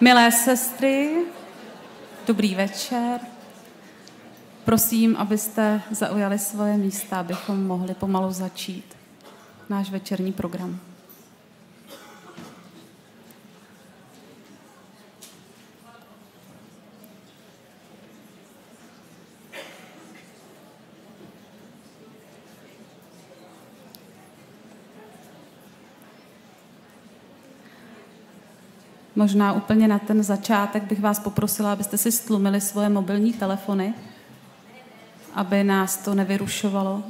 Milé sestry, dobrý večer. Prosím, abyste zaujali svoje místa, abychom mohli pomalu začít náš večerní program. Možná úplně na ten začátek bych vás poprosila, abyste si stlumili svoje mobilní telefony, aby nás to nevyrušovalo.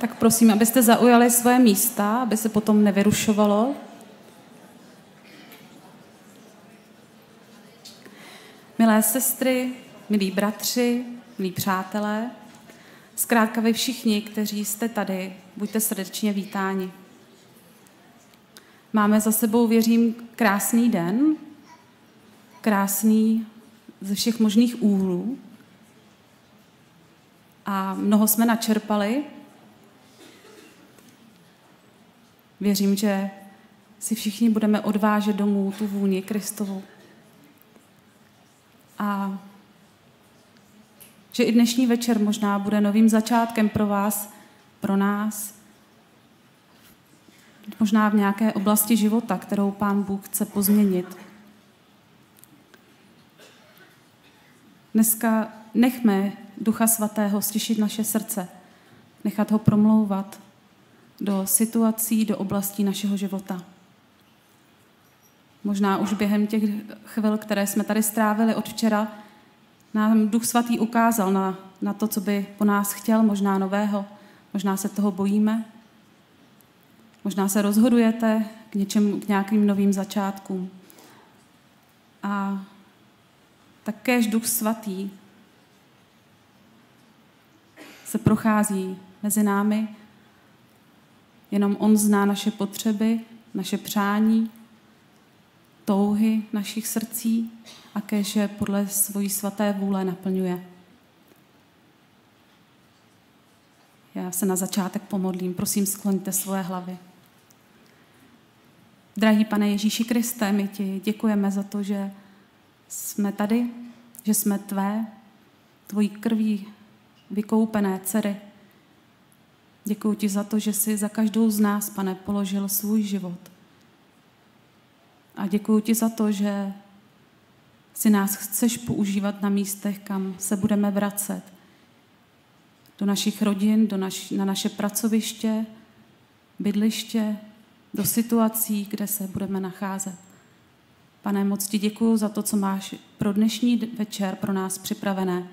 Tak prosím, abyste zaujali svoje místa, aby se potom nevyrušovalo. Milé sestry, milí bratři, milí přátelé, zkrátka vy všichni, kteří jste tady, buďte srdečně vítáni. Máme za sebou, věřím, krásný den, krásný ze všech možných úhlů a mnoho jsme načerpali. Věřím, že si všichni budeme odvážet domů tu vůni Kristovu. A že i dnešní večer možná bude novým začátkem pro vás, pro nás, možná v nějaké oblasti života, kterou Pán Bůh chce pozměnit. Dneska nechme Ducha Svatého stišit naše srdce, nechat ho promlouvat do situací, do oblastí našeho života. Možná už během těch chvil, které jsme tady strávili od včera, nám Duch Svatý ukázal na to, co by po nás chtěl, možná nového, možná se toho bojíme, možná se rozhodujete k nějakým novým začátkům. A takéž Duch Svatý se prochází mezi námi. Jenom on zná naše potřeby, naše přání, touhy našich srdcí a kéž je podle svojí svaté vůle naplňuje. Já se na začátek pomodlím. Prosím, skloňte svoje hlavy. Drahý Pane Ježíši Kriste, my ti děkujeme za to, že jsme tady, že jsme tvojí krví vykoupené dcery. Děkuji ti za to, že jsi za každou z nás, Pane, položil svůj život. A děkuji ti za to, že si nás chceš používat na místech, kam se budeme vracet. Do našich rodin, na naše pracoviště, bydliště, do situací, kde se budeme nacházet. Pane, moc ti děkuji za to, co máš pro dnešní večer pro nás připravené.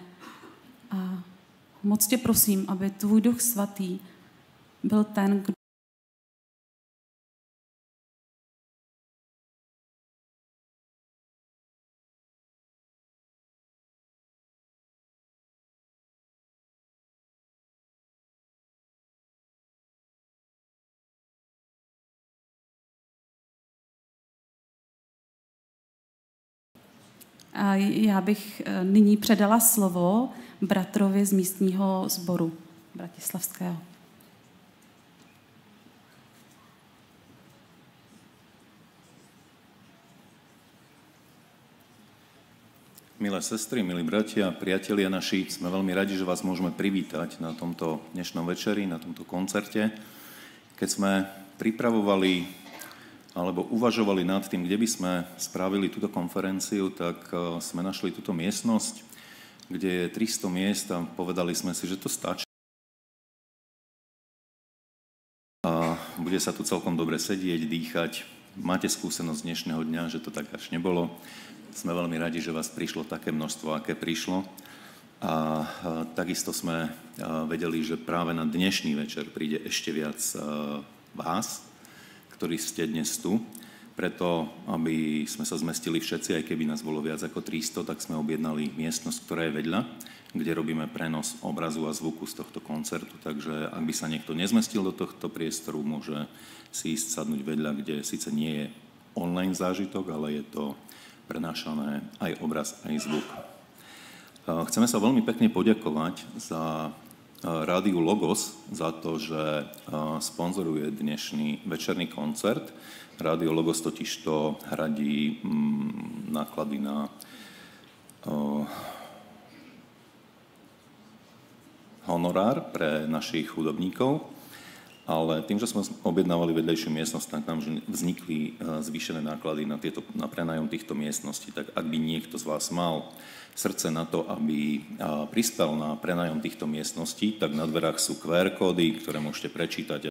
A moc tě prosím, aby tvůj Duch Svatý byl ten, kdo A já bych nyní předala slovo bratrovi z místního sboru bratislavského. Milé sestry, milí bratia, priatelia naši, sme veľmi radi, že vás môžeme privítať na tomto dnešnom večeri, na tomto koncerte. Keď sme pripravovali alebo uvažovali nad tým, kde by sme spravili túto konferenciu, tak sme našli túto miestnosť kde je 300 miest a povedali sme si, že to stačí. A bude sa tu celkom dobre sedieť, dýchať. Máte skúsenosť dnešného dňa, že to tak až nebolo. Sme veľmi radi, že vás prišlo také množstvo, aké prišlo. A takisto sme vedeli, že práve na dnešný večer príde ešte viac vás, ktorí ste dnes tu. Preto, aby sme sa zmestili všetci, aj keby nás bolo viac ako 300, tak sme objednali miestnosť, ktorá je vedľa, kde robíme prenos obrazu a zvuku z tohto koncertu. Takže ak by sa niekto nezmestil do tohto priestoru, môže si ísť sadnúť vedľa, kde síce nie je online zážitok, ale je to prenášané aj obraz, aj zvuk. Chceme sa veľmi pekne poďakovať za Rádiu Logos za to, že sponzoruje dnešný večerný koncert. Rádio Logos totižto hradí náklady na honorár pre našich hudobníkov, ale tým, že sme objednávali vedľajšiu miestnosť, tak nám vznikli zvýšené náklady na prenájom týchto miestností. Tak ak by niekto z vás mal srdce na to, aby prispel na prenájom týchto miestností, tak na dverách sú QR kódy, ktoré môžete prečítať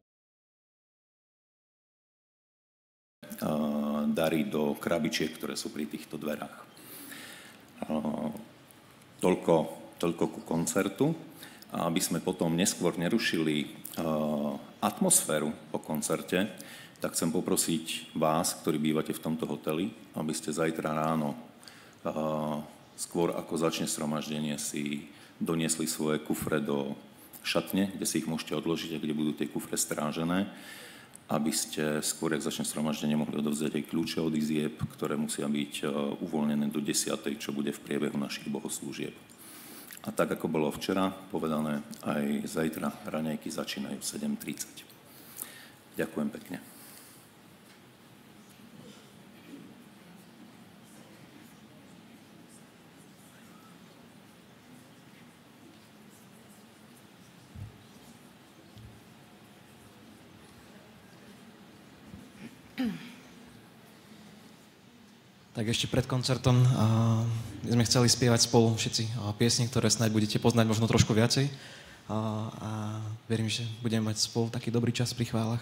dary do krabičiek, ktoré sú pri týchto dverách. Toľko ku koncertu. A aby sme potom neskôr nerušili atmosféru po koncerte, tak chcem poprosiť vás, ktorí bývate v tomto hoteli, aby ste zajtra ráno, skôr ako začne zhromaždenie, si doniesli svoje kufre do šatne, kde si ich môžete odložiť a kde budú tie kufre strážené, aby ste skôr, ak začne zhromaždenie, mohli odovzdať aj kľúče od izieb, ktoré musia byť uvoľnené do 10., čo bude v priebehu našich bohoslúžieb. A tak, ako bolo včera povedané, aj zajtra raňajky začínajú 7:30. Ďakujem pekne. Tak ešte pred koncertom sme chceli spievať spolu všetci piesne, ktoré snáď budete poznať možno trošku viacej. A verím, že budeme mať spolu taký dobrý čas pri chválach.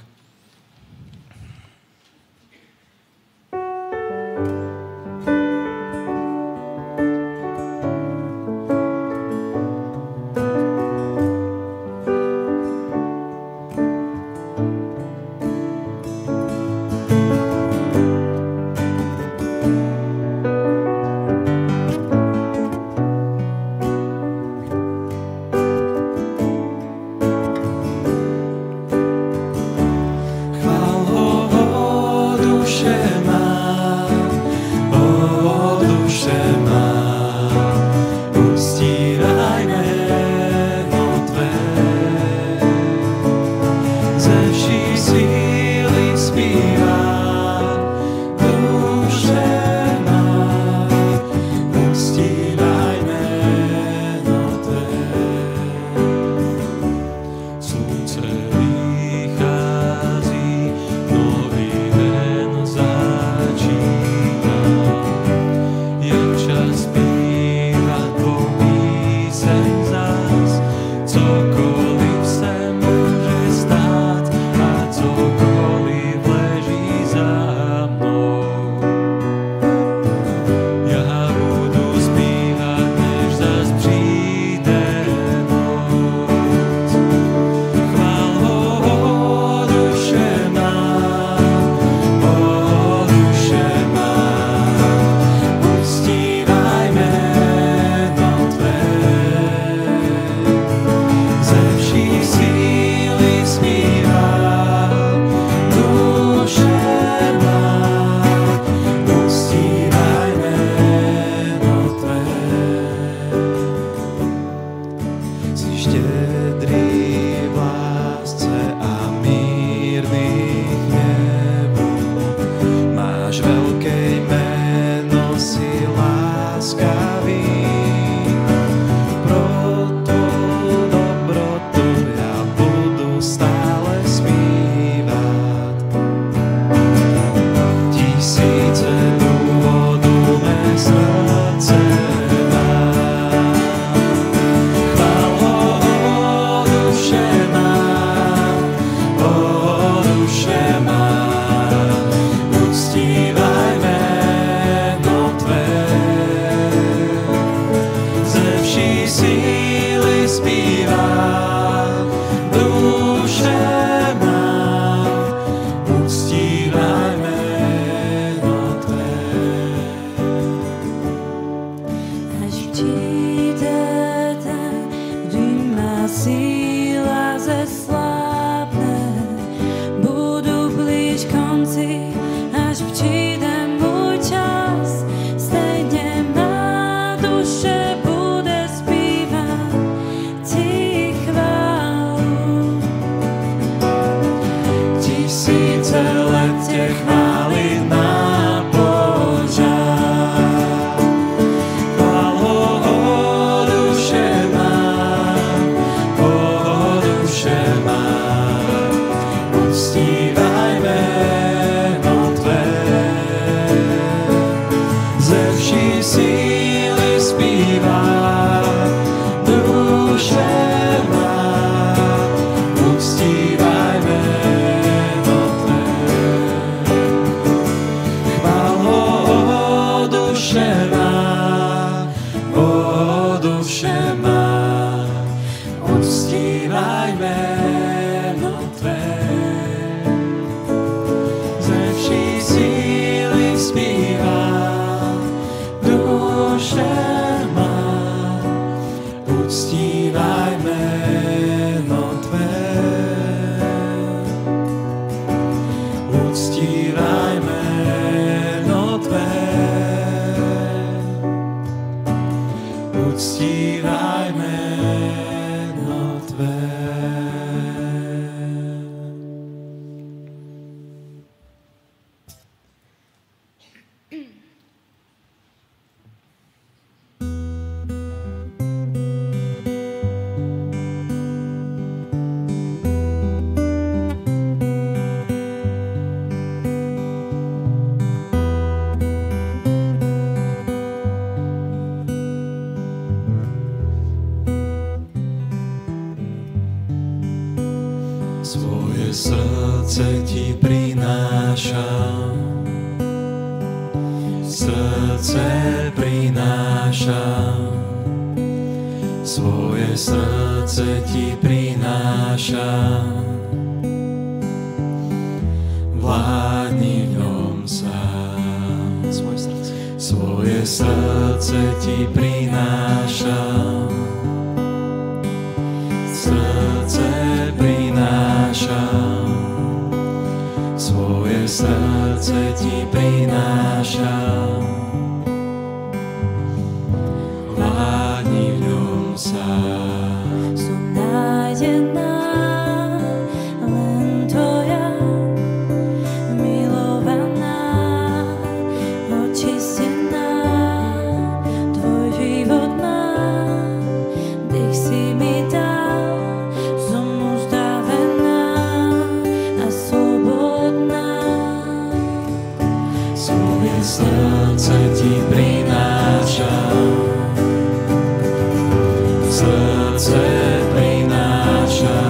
sklze slábne, budú blíž konci, až přijde môj čas. Stejne má duše bude zpívat ti chválu. Tisíce let tě chválit nám, Bože. Svoje srdce ti prinášam, srdce prinášam, svoje srdce ti prinášam, vládni v ňom sám. Svoje srdce ti prinášam, srdce prinášam, svoje srdce ti prinášam, vládni v ňom sám. Som nájdená, len tvoja, milovaná, očistená, tvoj život má, dých si mi dal, som uzdravená a slobodná. Svoje srdce ti prinášam, srdce prinášam,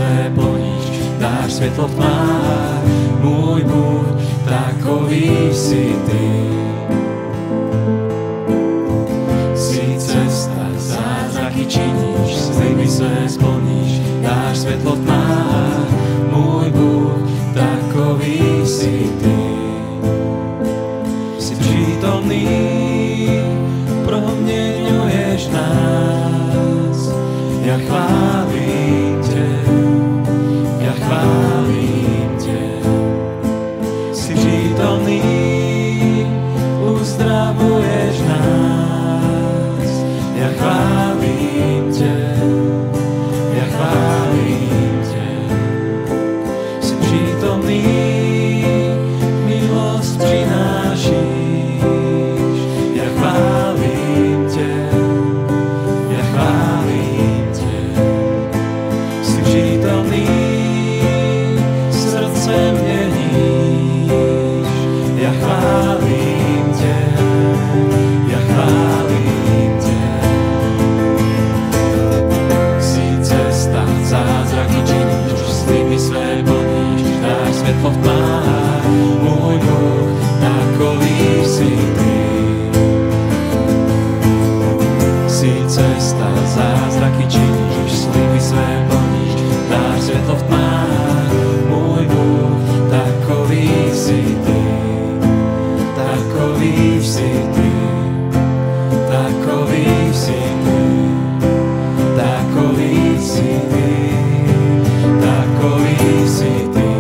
své ploníš, dáš světlo v tmách. Můj Bůh, takový jsi ty. Jsi cesta, zázraky činíš, sliby své splníš, dáš světlo v tmách. Můj Bůh, takový jsi ty. Jsi přítomný, proměňuješ nás. Ja chválím tě, ja chválím tě. Jsi přítomný, uzdravuješ nás. Ja chválím tě, ja chválím tě. Jsi přítomný, milost přinášíš. Ja chválím tě, ja chválím tě. Jsi přítomný, srdce měníš. Ja chválím tě, ja chválím tě. Jsi cesta, zázraky činíš, sliby své plníš, dáš světlo v tmách. Môj Bůh, takový jsi ty. Jsi cesta, zázraky činíš, sliby své plníš, dáš světlo v tmách. Môj Bůh, takový jsi ty. Takový jsi ty. Takový jsi ty. Takový jsi ty. Takový jsi ty.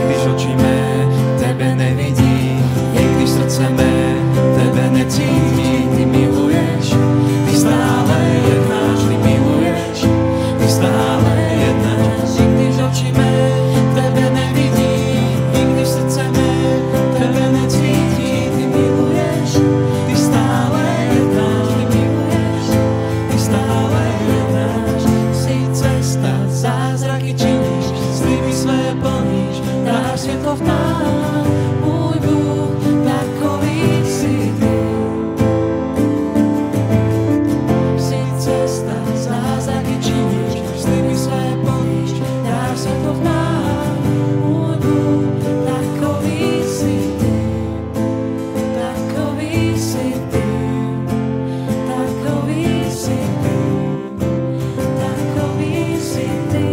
Když oči mé tebe nevidí, i když srdce mé tebe necítí, ty miluješ, ty stále jednáš, ty miluješ, ty stále jednáš. I když oči mé tebe nevidí, i když srdce mé tebe necítí, ty miluješ, ty stále jednáš, ty miluješ, ty stále jednáš. Jsi cesta, zázraky činíš, sliby své plníš, dáš světlo v tmách. Môj Bůh, takový jsi ty. Jsi cesta, zázraky činíš, sliby své plníš, dáš světlo v tmách. Môj Bůh, takový jsi ty. Takový jsi ty. Takový jsi ty. Takový jsi ty.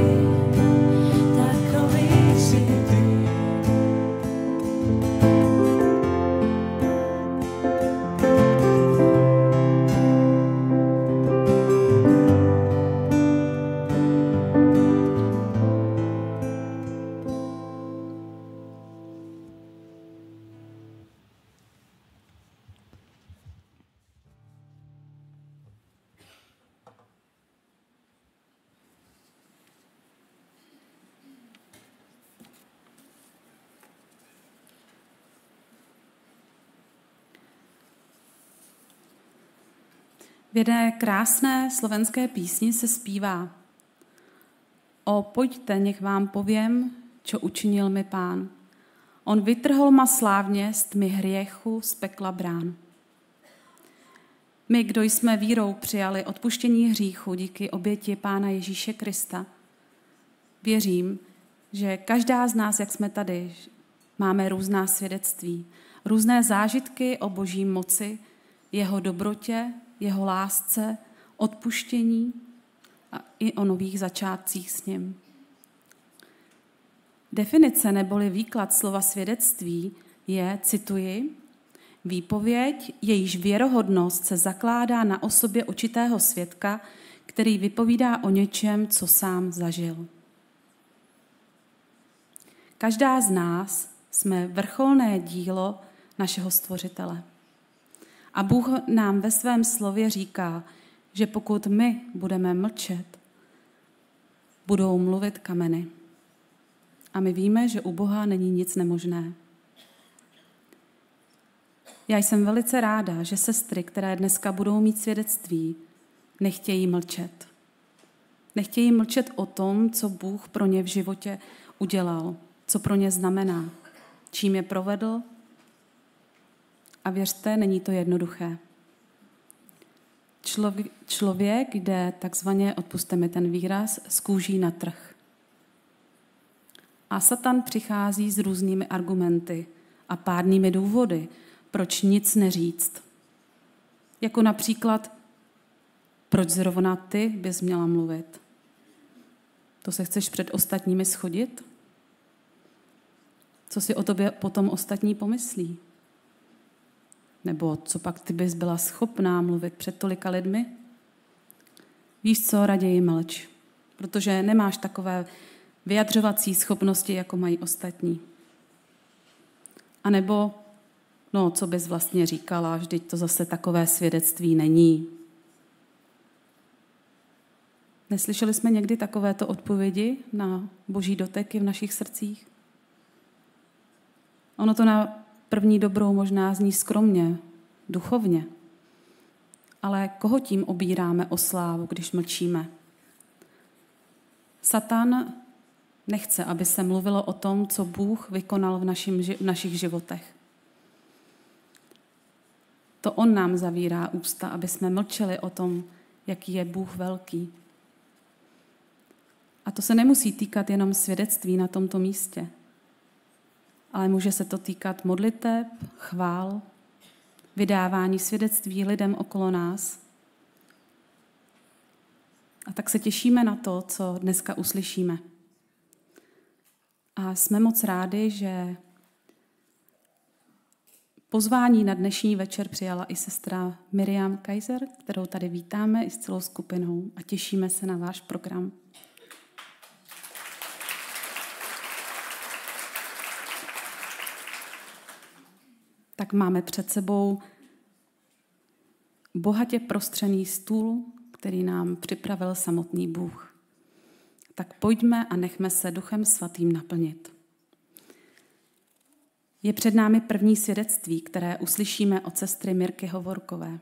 Takový jsi ty. V jedné krásné slovenské písni se zpívá: O, pojďte, nech vám poviem, čo učinil mi Pán. On vytrhl ma slávně z tmy hriechu, z pekla brán. My, kdo jsme vírou přijali odpuštění hříchu díky oběti Pána Ježíše Krista, věřím, že každá z nás, jak jsme tady, máme různá svědectví, různé zážitky o Boží moci, jeho dobrotě, jeho lásce, odpuštění a i o nových začátcích s ním. Definice neboli výklad slova svědectví je, cituji, výpověď, jejíž věrohodnost se zakládá na osobě očitého svědka, který vypovídá o něčem, co sám zažil. Každá z nás jsme vrcholné dílo našeho Stvořitele. A Bůh nám ve svém slově říká, že pokud my budeme mlčet, budou mluvit kameny. A my víme, že u Boha není nic nemožné. Já jsem velice ráda, že sestry, které dneska budou mít svědectví, nechtějí mlčet. Nechtějí mlčet o tom, co Bůh pro ně v životě udělal, co pro ně znamená, čím je provedl. A věřte, není to jednoduché. člověk jde takzvaně, odpusťte mi ten výraz, z kůží na trh. A Satan přichází s různými argumenty a pádnými důvody, proč nic neříct. Jako například, proč zrovna ty bys měla mluvit? To se chceš před ostatními schodit? Co si o tobě potom ostatní pomyslí? Nebo co pak ty bys byla schopná mluvit před tolika lidmi? Víš co, raději mlč, protože nemáš takové vyjadřovací schopnosti, jako mají ostatní. A nebo, no, co bys vlastně říkala, vždyť to zase takové svědectví není. Neslyšeli jsme někdy takovéto odpovědi na boží doteky v našich srdcích? Ono to na první dobrou možná zní skromně, duchovně. Ale koho tím obíráme o slávu, když mlčíme? Satan nechce, aby se mluvilo o tom, co Bůh vykonal v našich životech. To on nám zavírá ústa, aby jsme mlčeli o tom, jaký je Bůh velký. A to se nemusí týkat jenom svědectví na tomto místě, ale může se to týkat modliteb, chvál, vydávání svědectví lidem okolo nás. A tak se těšíme na to, co dneska uslyšíme. A jsme moc rádi, že pozvání na dnešní večer přijala i sestra Miriam Kaiser, kterou tady vítáme i s celou skupinou a těšíme se na váš program. Tak máme před sebou bohatě prostřený stůl, který nám připravil samotný Bůh. Tak pojďme a nechme se Duchem Svatým naplnit. Je před námi první svědectví, které uslyšíme od sestry Mirky Hovorkové.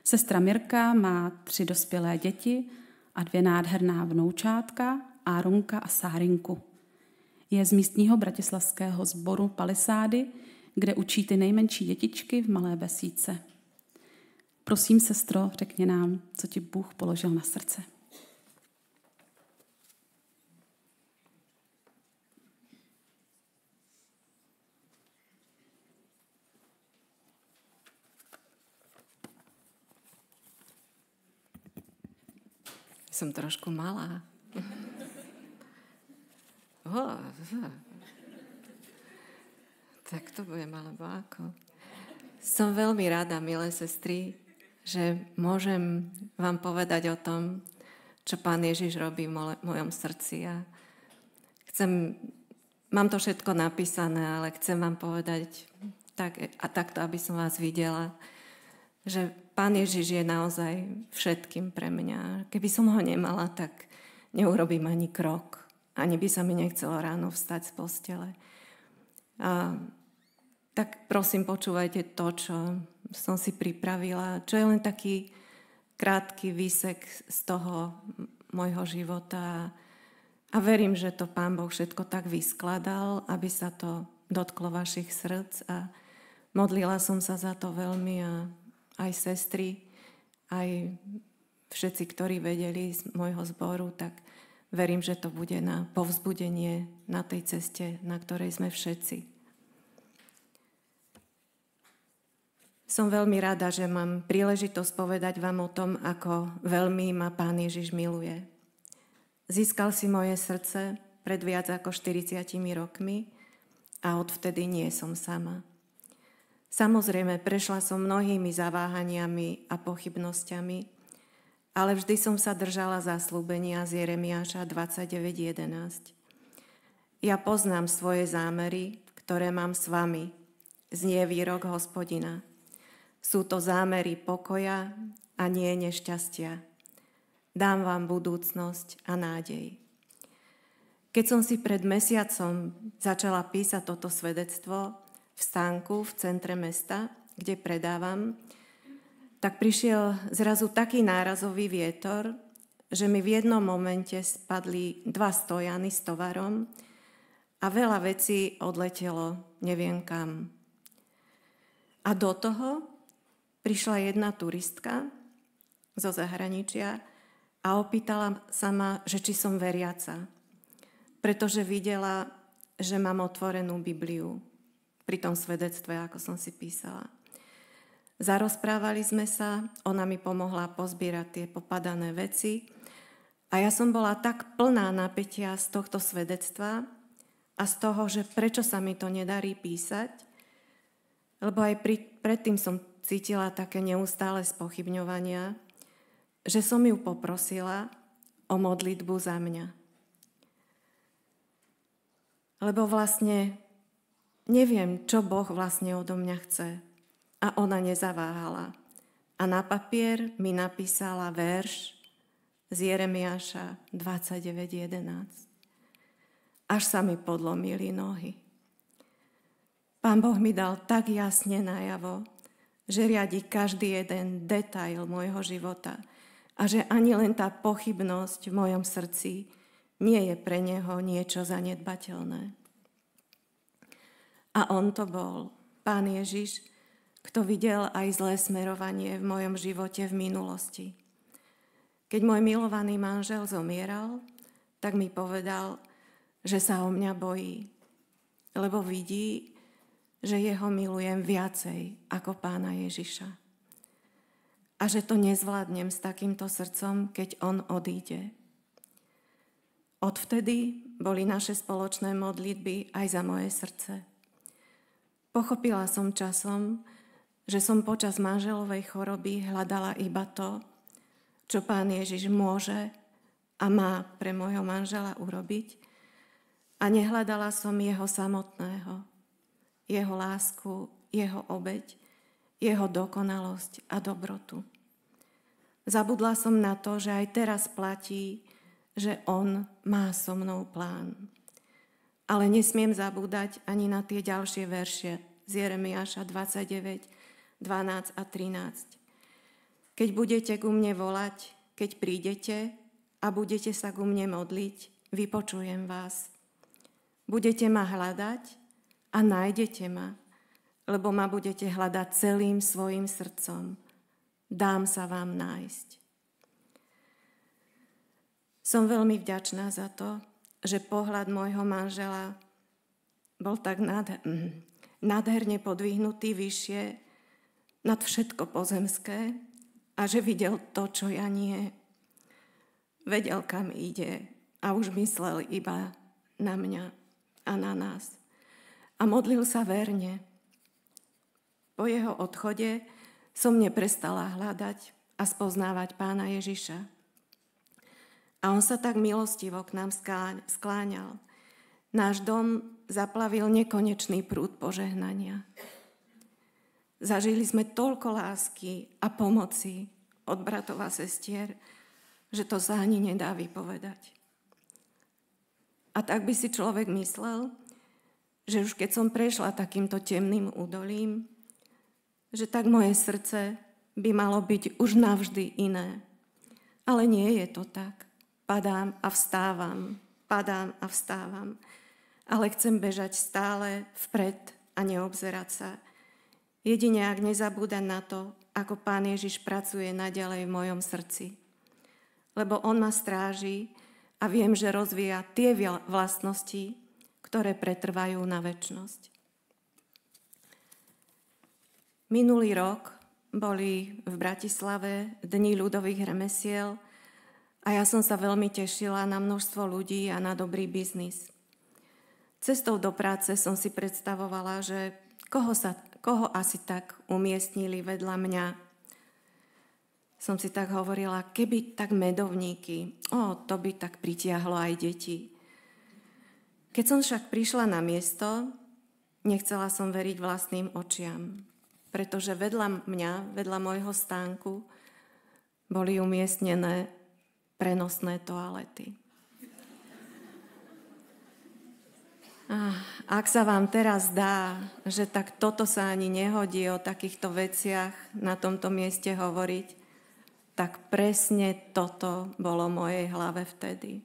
Sestra Mirka má 3 dospělé děti a 2 nádherná vnoučátka, Áronka a Sárinku. Je z místního bratislavského sboru Palisády, kde učí ty nejmenší dětičky v Malé Besídce. Prosím, sestro, řekni nám, co ti Bůh položil na srdce. Som trošku malá. Tak to budem alebo ako. Som veľmi rada, milé sestry, že môžem vám povedať o tom, čo Pán Ježiš robí v mojom srdci. A mám to všetko napísané, ale chcem vám povedať takto, aby som vás videla, že Pán Ježiš je naozaj všetkým pre mňa. Keby som ho nemala, tak neurobím ani krok. Ani by sa mi nechcelo ráno vstať z postele. A tak prosím, počúvajte to, čo som si pripravila, čo je len taký krátky výsek z toho môjho života. A verím, že to Pán Boh všetko tak vyskladal, aby sa to dotklo vašich srdc. A modlila som sa za to veľmi a aj sestry, aj všetci, ktorí vedeli z môjho zboru, tak verím, že to bude na povzbudenie na tej ceste, na ktorej sme všetci. Som veľmi rada, že mám príležitosť povedať vám o tom, ako veľmi ma Pán Ježiš miluje. Získal si moje srdce pred viac ako 40 rokmi a odvtedy nie som sama. Samozrejme, prešla som mnohými zaváhaniami a pochybnosťami, ale vždy som sa držala zasľúbenia z Jeremiáša 29.11. Ja poznám svoje zámery, ktoré mám s vami, znie výrok Hospodina. Sú to zámery pokoja a nie nešťastia. Dám vám budúcnosť a nádej. Keď som si pred mesiacom začala písať toto svedectvo v stánku v centre mesta, kde predávam, tak prišiel zrazu taký nárazový vietor, že mi v jednom momente spadli 2 stojany s tovarom a veľa vecí odletelo neviem kam. A do toho prišla jedna turistka zo zahraničia a opýtala sa ma, že či som veriaca, pretože videla, že mám otvorenú Bibliu pri tom svedectve, ako som si písala. Zarozprávali sme sa, ona mi pomohla pozbierať tie popadané veci a ja som bola tak plná napätia z tohto svedectva a z toho, že prečo sa mi to nedarí písať, lebo aj predtým som cítila také neustále spochybňovania, že som ju poprosila o modlitbu za mňa. Lebo vlastne neviem, čo Boh vlastne odo mňa chce. A ona nezaváhala. A na papier mi napísala verš z Jeremiáša 29.11. Až sa mi podlomili nohy. Pán Boh mi dal tak jasne najavo, že riadi každý jeden detail môjho života a že ani len tá pochybnosť v mojom srdci nie je pre neho niečo zanedbateľné. A on to bol, Pán Ježiš, kto videl aj zlé smerovanie v mojom živote v minulosti. Keď môj milovaný manžel zomieral, tak mi povedal, že sa o mňa bojí, lebo vidí, že jeho milujem viacej ako Pána Ježiša. A že to nezvládnem s takýmto srdcom, keď on odíde. Odvtedy boli naše spoločné modlitby aj za moje srdce. Pochopila som časom, že som počas manželovej choroby hľadala iba to, čo Pán Ježiš môže a má pre môjho manžela urobiť, a nehľadala som jeho samotného, jeho lásku, jeho obeť, jeho dokonalosť a dobrotu. Zabudla som na to, že aj teraz platí, že on má so mnou plán. Ale nesmiem zabúdať ani na tie ďalšie verše z Jeremiáša 29, 12 a 13. Keď budete ku mne volať, keď prídete a budete sa ku mne modliť, vypočujem vás. Budete ma hľadať a nájdete ma, lebo ma budete hľadať celým svojim srdcom. Dám sa vám nájsť. Som veľmi vďačná za to, že pohľad môjho manžela bol tak nádherne podvihnutý vyššie nad všetko pozemské a že videl to, čo ja nie. Vedel, kam ide a už myslel iba na mňa a na nás. A modlil sa verne. Po jeho odchode som neprestala hľadať a spoznávať Pána Ježiša. A on sa tak milostivo k nám skláňal. Náš dom zaplavil nekonečný prúd požehnania. Zažili sme toľko lásky a pomoci od bratov a sestier, že to sa ani nedá vypovedať. A tak by si človek myslel, že už keď som prešla takýmto temným údolím, že tak moje srdce by malo byť už navždy iné. Ale nie je to tak. Padám a vstávam, ale chcem bežať stále vpred a neobzerať sa. Jedine ak nezabúdať na to, ako Pán Ježiš pracuje naďalej v mojom srdci. Lebo on ma stráži a viem, že rozvíja tie vlastnosti, ktoré pretrvajú na večnosť. Minulý rok boli v Bratislave Dni ľudových remesiel a ja som sa veľmi tešila na množstvo ľudí a na dobrý biznis. Cestou do práce som si predstavovala, že koho asi tak umiestnili vedľa mňa. Som si tak hovorila, keby tak medovníky, to by tak pritiahlo aj deti. Keď som však prišla na miesto, nechcela som veriť vlastným očiam, pretože vedľa mňa, vedľa môjho stánku, boli umiestnené prenosné toalety. Ak sa vám teraz zdá, že tak toto sa ani nehodí o takýchto veciach na tomto mieste hovoriť, tak presne toto bolo v mojej hlave vtedy.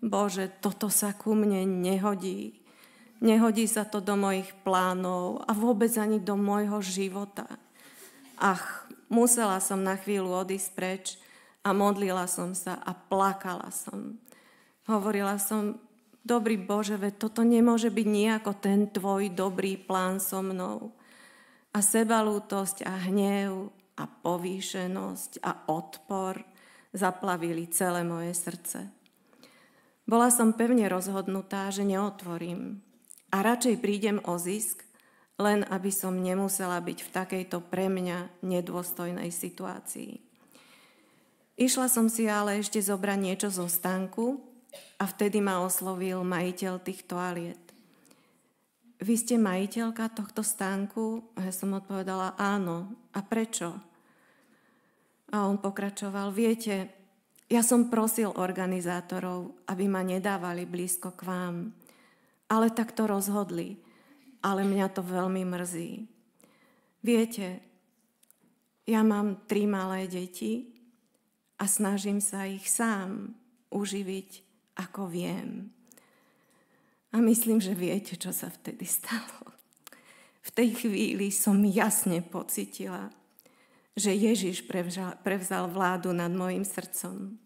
Bože, toto sa ku mne nehodí. Nehodí sa to do mojich plánov a vôbec ani do môjho života. Musela som na chvíľu odísť preč a modlila som sa a plakala som. Hovorila som, dobrý Bože, veď toto nemôže byť nejako ten tvoj dobrý plán so mnou. A sebalútosť a hnev a povýšenosť a odpor zaplavili celé moje srdce. Bola som pevne rozhodnutá, že neotvorím a radšej prídem o zisk, len aby som nemusela byť v takejto pre mňa nedôstojnej situácii. Išla som si ale ešte zobrať niečo zo stánku a vtedy ma oslovil majiteľ tých toaliet. Vy ste majiteľka tohto stánku? A ja som odpovedala áno. A prečo? A on pokračoval, viete, ja som prosil organizátorov, aby ma nedávali blízko k vám, ale tak to rozhodli. Ale mňa to veľmi mrzí. Viete, ja mám 3 malé deti a snažím sa ich sám uživiť, ako viem. A myslím, že viete, čo sa vtedy stalo. V tej chvíli som jasne pocitila, že Ježiš prevzal vládu nad mojim srdcom.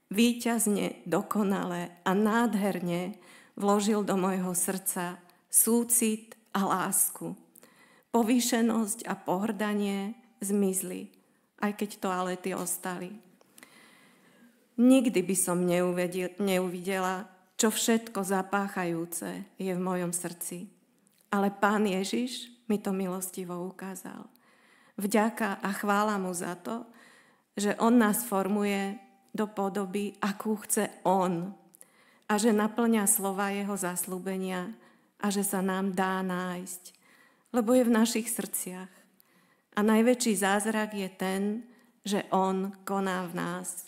Víťazne, dokonale a nádherne vložil do môjho srdca súcit a lásku. Povýšenosť a pohrdanie zmizli, aj keď toalety ostali. Nikdy by som neuvidela, čo všetko zapáchajúce je v mojom srdci. Ale Pán Ježiš mi to milostivo ukázal. Vďaka a chvála mu za to, že on nás formuje do podoby, akú chce on a že naplňa slova jeho zasľúbenia a že sa nám dá nájsť, lebo je v našich srdciach. A najväčší zázrak je ten, že on koná v nás.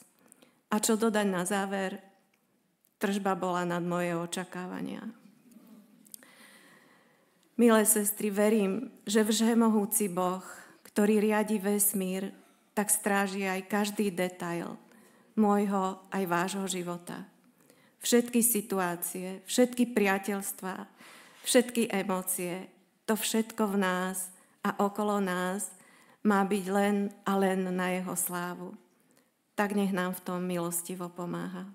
A čo dodať na záver? Tržba bola nad moje očakávania. Milé sestry, verím, že všemohúci Boh, ktorý riadi vesmír, tak stráži aj každý detail môjho aj vášho života. Všetky situácie, všetky priateľstvá, všetky emócie, to všetko v nás a okolo nás má byť len a len na jeho slávu. Tak nech nám v tom milostivo pomáha.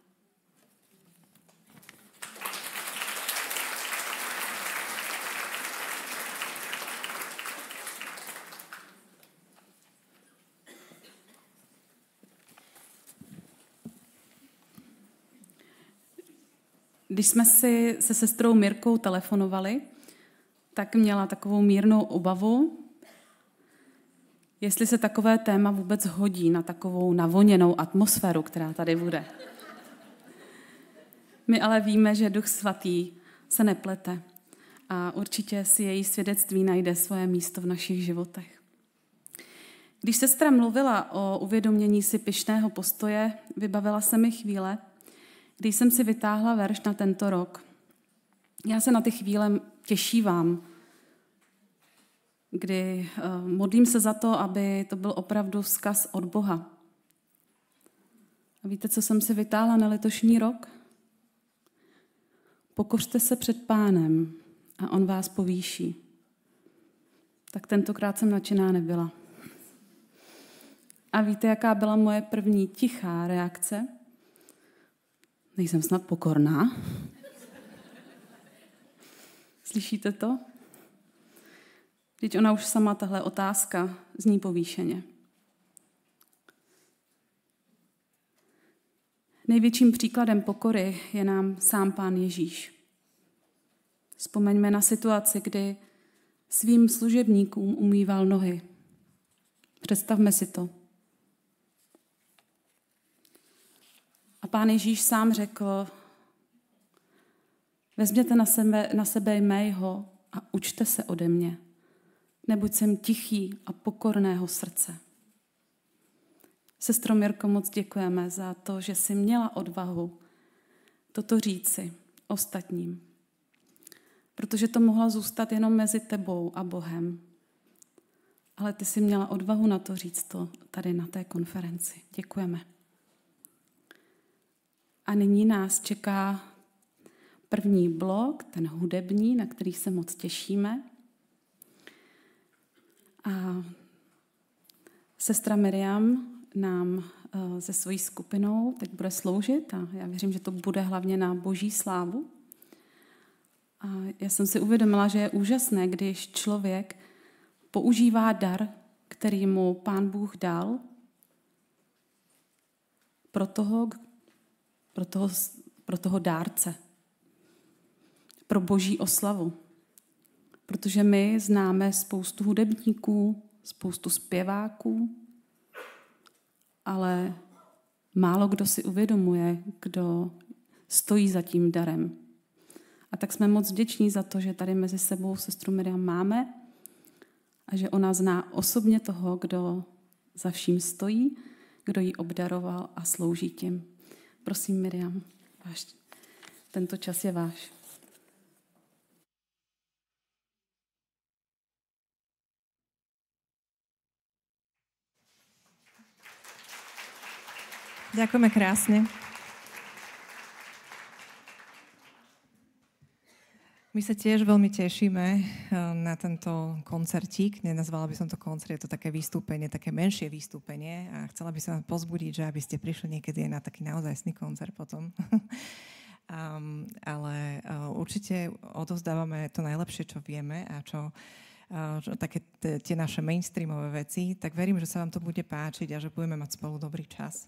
Když jsme si se sestrou Mirkou telefonovali, tak měla takovou mírnou obavu, jestli se takové téma vůbec hodí na takovou navoněnou atmosféru, která tady bude. My ale víme, že Duch Svatý se neplete a určitě si její svědectví najde svoje místo v našich životech. Když sestra mluvila o uvědomění si pyšného postoje, vybavila se mi chvíle, když jsem si vytáhla verš na tento rok. Já se na ty chvíle těšívám, kdy modlím se za to, aby to byl opravdu vzkaz od Boha. A víte, co jsem si vytáhla na letošní rok? Pokořte se před Pánem a on vás povýší. Tak tentokrát jsem nadšená nebyla. A víte, jaká byla moje první tichá reakce? Nejsem snad pokorná? Slyšíte to? Vždyť ona už sama tahle otázka zní povýšeně. Největším příkladem pokory je nám sám Pán Ježíš. Vzpomeňme na situaci, kdy svým služebníkům umýval nohy. Představme si to. A Pán Ježíš sám řekl, vezměte na sebe mého a učte se ode mě, neboť jsem tichý a pokorného srdce. Sestro Mirko, moc děkujeme za to, že jsi měla odvahu toto říci ostatním, protože to mohla zůstat jenom mezi tebou a Bohem. Ale ty jsi měla odvahu na to říct to tady na té konferenci. Děkujeme. A nyní nás čeká první blok, ten hudební, na který se moc těšíme. A Sestra Miriam nám se svojí skupinou teď bude sloužit a já věřím, že to bude hlavně na Boží slávu. A já jsem si uvědomila, že je úžasné, když člověk používá dar, který mu Pán Bůh dal, pro toho dárce, pro Boží oslavu. Protože my známe spoustu hudebníků, spoustu zpěváků, ale málo kdo si uvědomuje, kdo stojí za tím darem. A tak jsme moc vděční za to, že tady mezi sebou sestru Miriam máme a že ona zná osobně toho, kdo za vším stojí, kdo ji obdaroval a slouží tím. Prosím, Miriam, tento čas je váš. Ďakujeme krásne. My sa tiež veľmi tešíme na tento koncertík. Nenazvala by som to koncert, je to také vystúpenie, také menšie vystúpenie a chcela by som vás pozbudiť, že aby ste prišli niekedy aj na taký naozajstný koncert potom. Ale určite odovzdávame to najlepšie, čo vieme a čo také tie naše mainstreamové veci, tak verím, že sa vám to bude páčiť a že budeme mať spolu dobrý čas.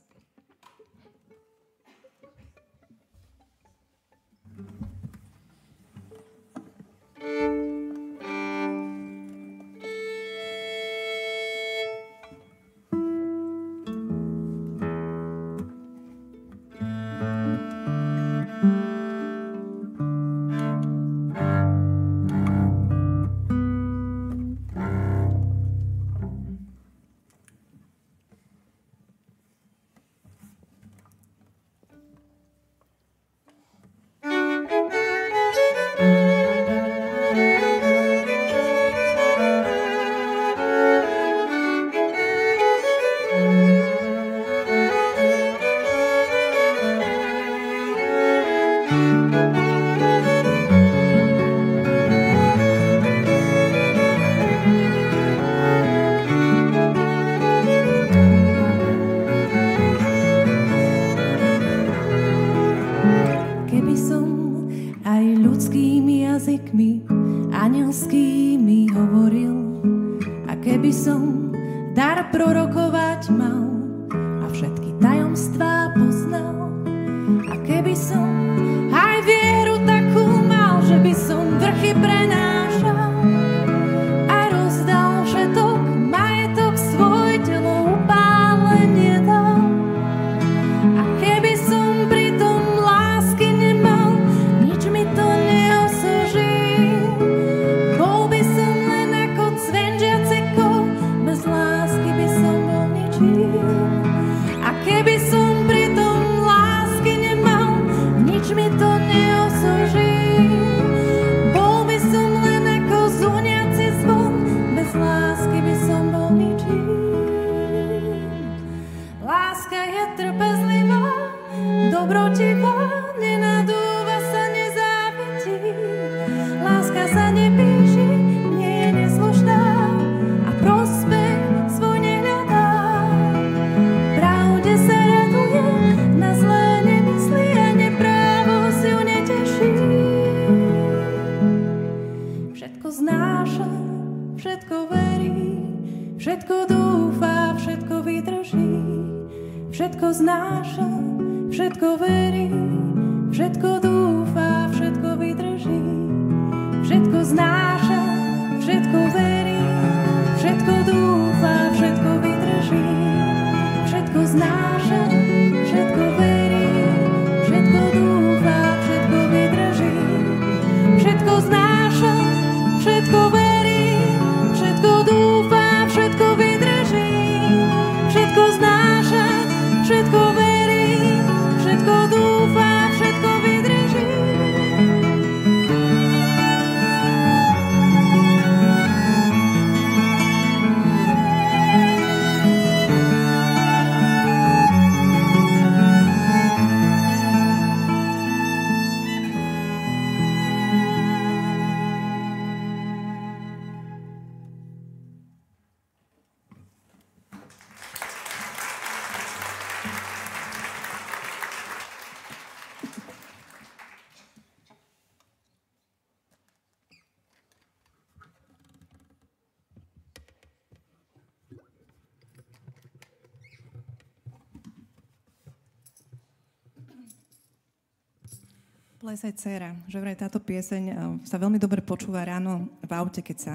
Plesaj dcera, že vraj táto pieseň sa veľmi dobre počúva ráno v aute, keď sa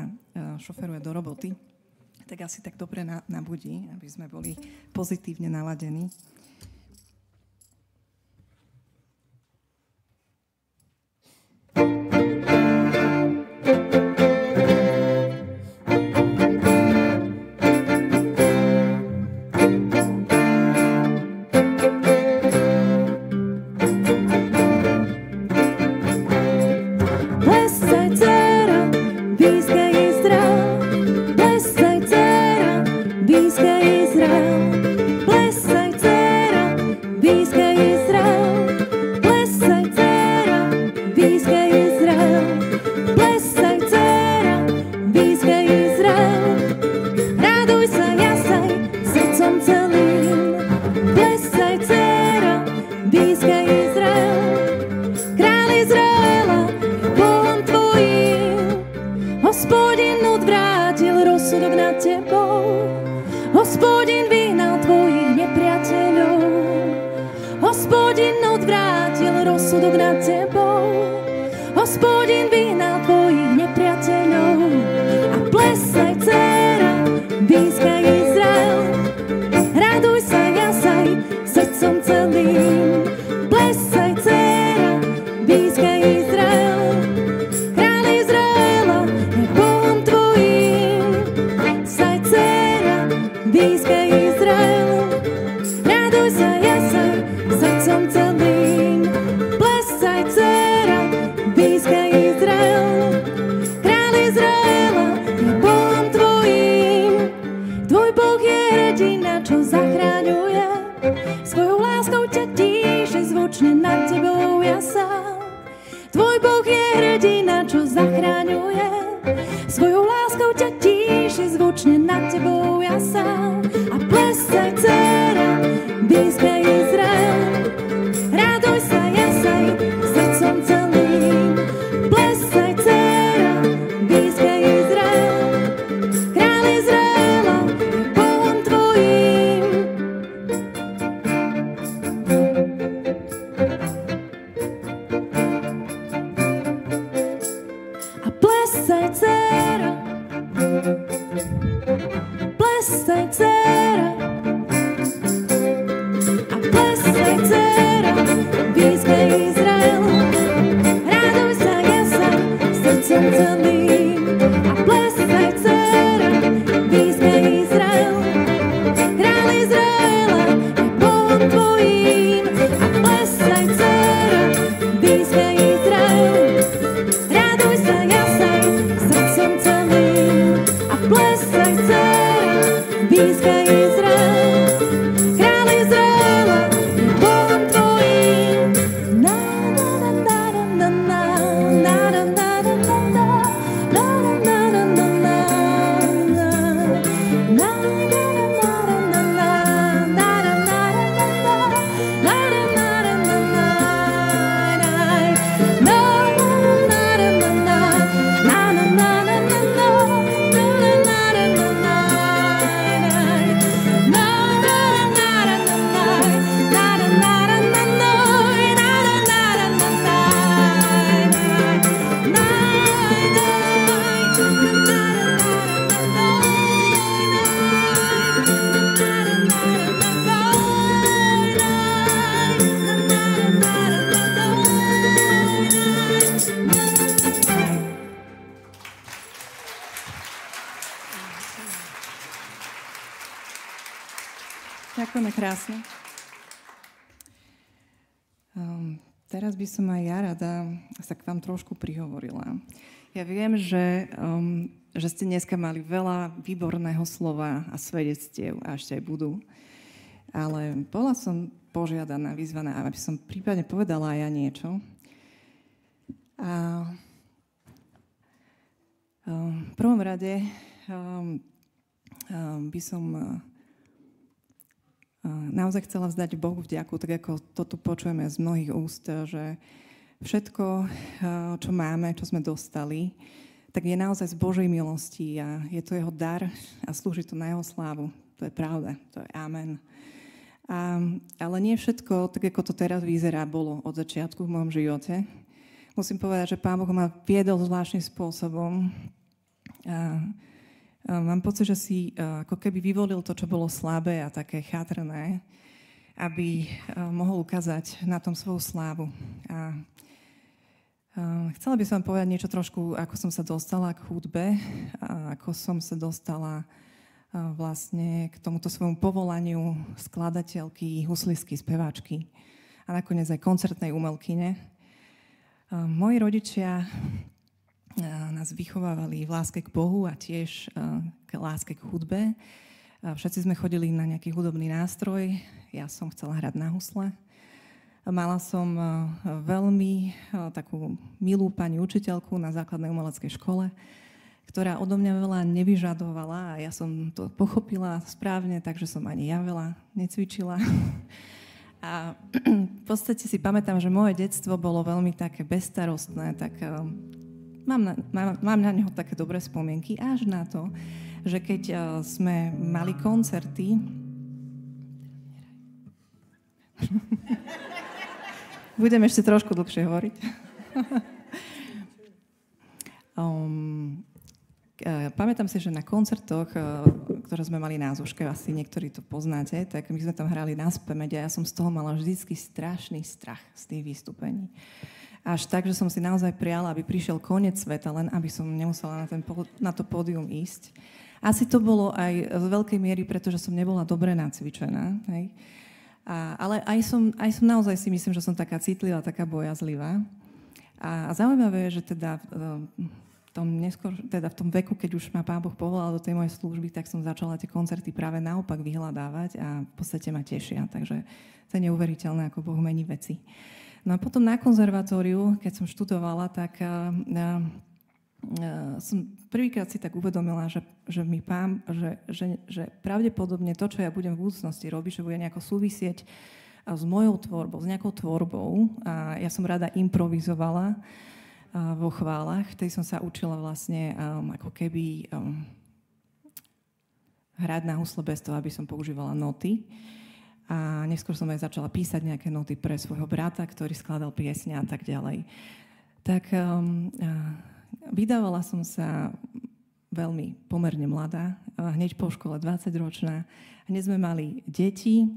šoferuje do roboty. Tak asi tak dobre nabudí, aby sme boli pozitívne naladení. Ďakujeme krásne. Teraz by som aj ja rada sa k vám trošku prihovorila. Ja viem, že ste dneska mali veľa výborného slova a svedectiev a ešte aj budú. Ale bola som požiadaná, vyzvaná, aby som prípadne povedala aj ja niečo. A v prvom rade by som naozaj chcela vzdať Bohu vďaku, tak ako to tu počujeme z mnohých úst, že všetko, čo máme, čo sme dostali, tak je naozaj z Božej milosti a je to jeho dar a slúži to na jeho slávu. To je pravda, to je amen. Ale nie všetko, tak ako to teraz vyzerá, bolo od začiatku v mojom živote. Musím povedať, že Pán Boh ma viedol zvláštnym spôsobom. Mám pocit, že si ako keby vyvolil to, čo bolo slabé a také chátrné, aby mohol ukázať na tom svoju slávu. Chcela by som povedať niečo trošku, ako som sa dostala k hudbe, ako som sa dostala vlastne k tomuto svojmu povolaniu skladateľky, huslistky, speváčky a nakoniec aj koncertnej umelkyne. Moji rodičia nás vychovávali v láske k Bohu a tiež k láske k hudbe. Všetci sme chodili na nejaký hudobný nástroj. Ja som chcela hrať na husle. Mala som veľmi takú milú pani učiteľku na základnej umeleckej škole, ktorá odo mňa veľa nevyžadovala a ja som to pochopila správne, takže som ani ja veľa necvičila. A v podstate si pamätám, že moje detstvo bolo veľmi také bezstarostné, tak mám na neho také dobré spomienky, až na to, že keď sme mali koncerty... Budem ešte trošku dlhšie hovoriť. Pamätám si, že na koncertoch, ktoré sme mali na Zúške, asi niektorí to poznáte, tak my sme tam hrali na Spemeď a ja som z toho mala vždycky strašný strach z tých vystúpení. Až tak, že som si naozaj priala, aby prišiel koniec sveta, len aby som nemusela na to pódium ísť. Asi to bolo aj z veľkej miery, pretože som nebola dobre nacvičená, hej. Ale aj som naozaj si myslím, že som taká citlivá, taká bojazlivá. A zaujímavé je, že teda v tom veku, keď už ma Pán Boh povolal do tej mojej služby, tak som začala tie koncerty práve naopak vyhľadávať a v podstate ma tešia. Takže to je neuveriteľné, ako Boh mení veci. No a potom na konzervatóriu, keď som študovala, tak som prvýkrát si tak uvedomila, že pravdepodobne to, čo ja budem v budúcnosti robiť, že bude nejako súvisieť s mojou tvorbou, s nejakou tvorbou. A ja som rada improvizovala vo chválach. Vtedy som sa učila vlastne ako keby hrať na husle bez toho, aby som používala noty. A neskôr som aj začala písať nejaké noty pre svojho brata, ktorý skladal piesne a tak ďalej. Tak vydávala som sa veľmi pomerne mladá, hneď po škole 20-ročná. Dnes sme mali deti,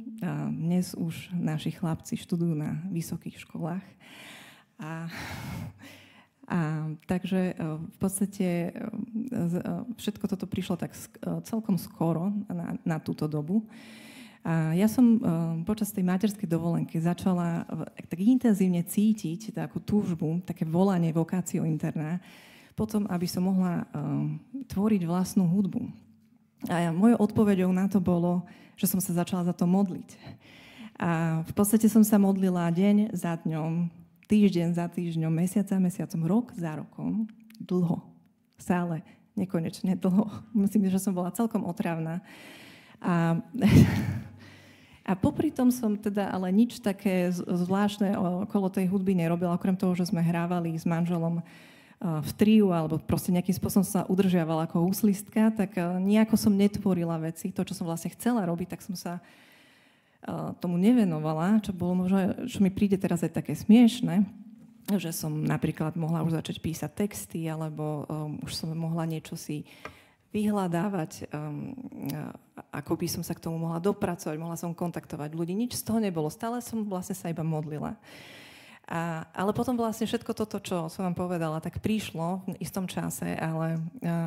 dnes už naši chlapci študujú na vysokých školách. Takže v podstate všetko toto prišlo tak celkom skoro na túto dobu. A ja som počas tej materskej dovolenky začala tak intenzívne cítiť takú túžbu, také volanie, vokáciu interná, potom, aby som mohla tvoriť vlastnú hudbu. A mojou odpoveďou na to bolo, že som sa začala za to modliť. A v podstate som sa modlila deň za dňom, týždeň za týždňom, mesiac za mesiacom, rok za rokom, dlho. Stále, nekonečne dlho. Myslím, že som bola celkom otravná. A popri tom som teda ale nič také zvláštne okolo tej hudby nerobila, okrem toho, že sme hrávali s manželom v triu, alebo proste nejakým spôsobom sa udržiavala ako huslistka, tak nejako som netvorila veci. To, čo som vlastne chcela robiť, tak som sa tomu nevenovala, čo bolo možno, čo mi príde teraz aj také smiešne, že som napríklad mohla už začať písať texty, alebo už som mohla niečo si vyhľadávať, ako by som sa k tomu mohla dopracovať, mohla som kontaktovať ľudí. Nič z toho nebolo. Stále som vlastne sa iba modlila. Ale potom vlastne všetko toto, čo som vám povedala, tak prišlo v istom čase, ale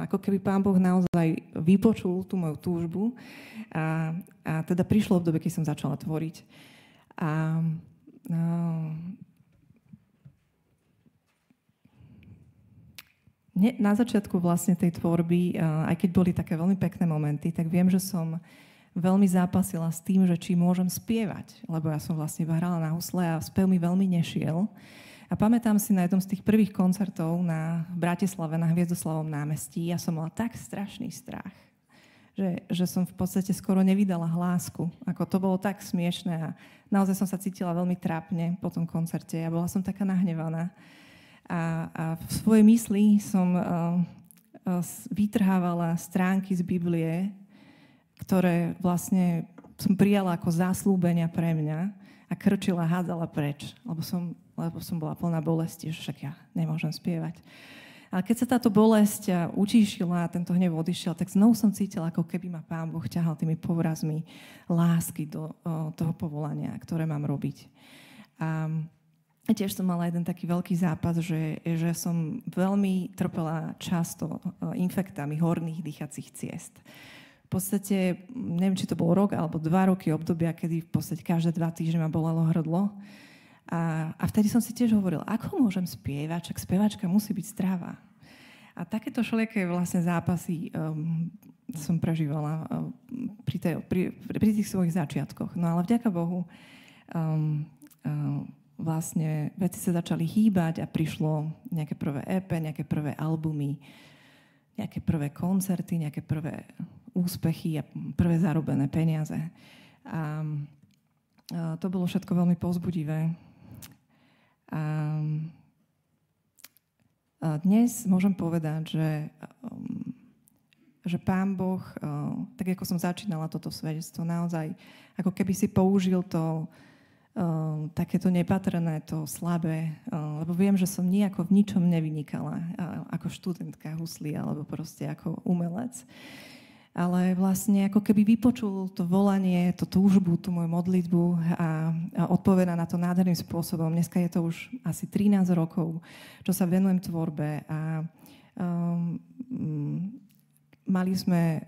ako keby Pán Boh naozaj vypočul tú moju túžbu a teda prišlo obdobie, keď som začala tvoriť. Na začiatku vlastne tej tvorby, aj keď boli také veľmi pekné momenty, tak viem, že som veľmi zápasila s tým, že či môžem spievať, lebo ja som vlastne hrala na husle a spev mi veľmi nešiel. A pamätám si na jednom z tých prvých koncertov v Bratislave na Hviezdoslavom námestí, ja som mala tak strašný strach, že som v podstate skoro nevydala hlásku. Ako to bolo tak smiešné a naozaj som sa cítila veľmi trápne po tom koncerte a bola som taká nahnevaná. A v svojej mysli som vytrhávala stránky z Biblie, ktoré vlastne som prijala ako zaslúbenia pre mňa a krčila, hádzala preč, lebo som bola plná bolesti, že však ja nemôžem spievať. Ale keď sa táto bolesť utíšila a tento hnev odišiel, tak znovu som cítila, ako keby ma Pán Boh ťahal tými povrazmi lásky do toho povolania, ktoré mám robiť. A tiež som mala jeden taký veľký zápas, že som veľmi trpela často infektami horných dýchacích ciest. V podstate, neviem, či to bol rok alebo 2 roky obdobia, kedy v podstate každé 2 týždne ma bolelo hrdlo. A vtedy som si tiež hovorila, ako môžem spievať, čak speváčka musí byť zdravá. A takéto všelijaké vlastne zápasy som prežívala pri tých svojich začiatkoch. No ale vďaka Bohu vlastne veci sa začali hýbať a prišlo nejaké prvé EP, nejaké prvé albumy, nejaké prvé koncerty, nejaké prvé úspechy a prvé zarobené peniaze. A to bolo všetko veľmi povzbudivé. A dnes môžem povedať, že Pán Boh, tak ako som začínala toto svedectvo, naozaj ako keby si použil to takéto nepatrné, to slabé, lebo viem, že som nejako v ničom nevynikala ako študentka husly alebo proste ako umelec. Ale vlastne ako keby vypočul to volanie, tú túžbu, tú moju modlitbu a odpovedá na to nádherným spôsobom. Dneska je to už asi 13 rokov, čo sa venujem tvorbe a mali sme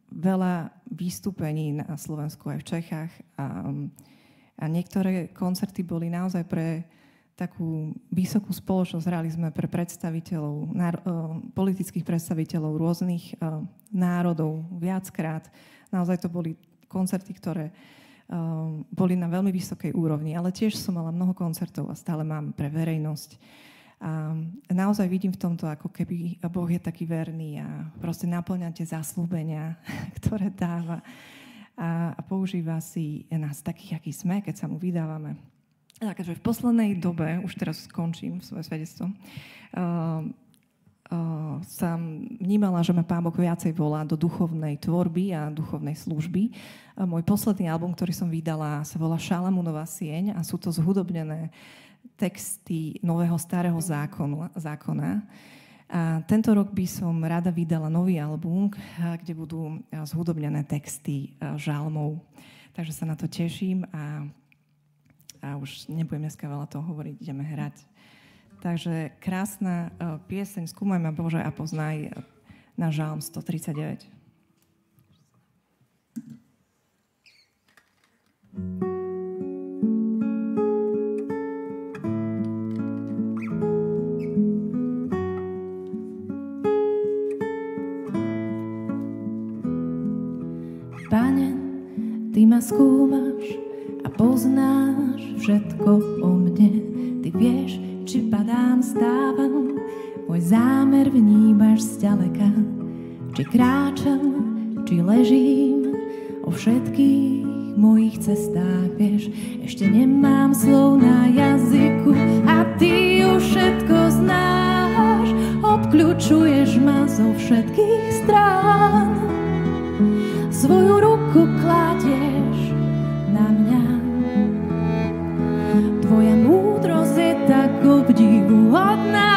veľa vystúpení na Slovensku aj v Čechách a niektoré koncerty boli naozaj pre takú vysokú spoločnosť. Hrali sme pre predstaviteľov, politických predstaviteľov rôznych národov viackrát. Naozaj to boli koncerty, ktoré boli na veľmi vysokej úrovni, ale tiež som mala mnoho koncertov a stále mám pre verejnosť. A naozaj vidím v tomto, ako keby Boh je taký verný a proste naplňa tie zaslúbenia, ktoré dáva a používa si nás takých, akí sme, keď sa mu vydávame. Takže v poslednej dobe, už teraz skončím svoje svedectvo, som vnímala, že ma Pán Boh viacej volá do duchovnej tvorby a duchovnej služby. Môj posledný album, ktorý som vydala, sa volá Šalamúnova sieň a sú to zhudobnené texty Nového starého zákona. A tento rok by som rada vydala nový album, kde budú zhudobnené texty žalmov. Takže sa na to teším a už nebudem dneska veľa toho hovoriť, ideme hrať. Takže krásna pieseň Skúmaj ma Bože a poznaj na žalm 139. Pane, Ty ma skúmaš a poznáš všetko o mne. Ty vieš, či padám, stávam, môj zámer vnímaš zďaleka. Či kráčam, či ležím, o všetkých mojich cestách vieš. Ešte nemám slov na jazyku a Ty už všetko znáš. Obkľúčuješ ma zo všetkých strán. Svoju ruku kladieš na mňa. Tvoja múdrosť je tak obdivuhodná.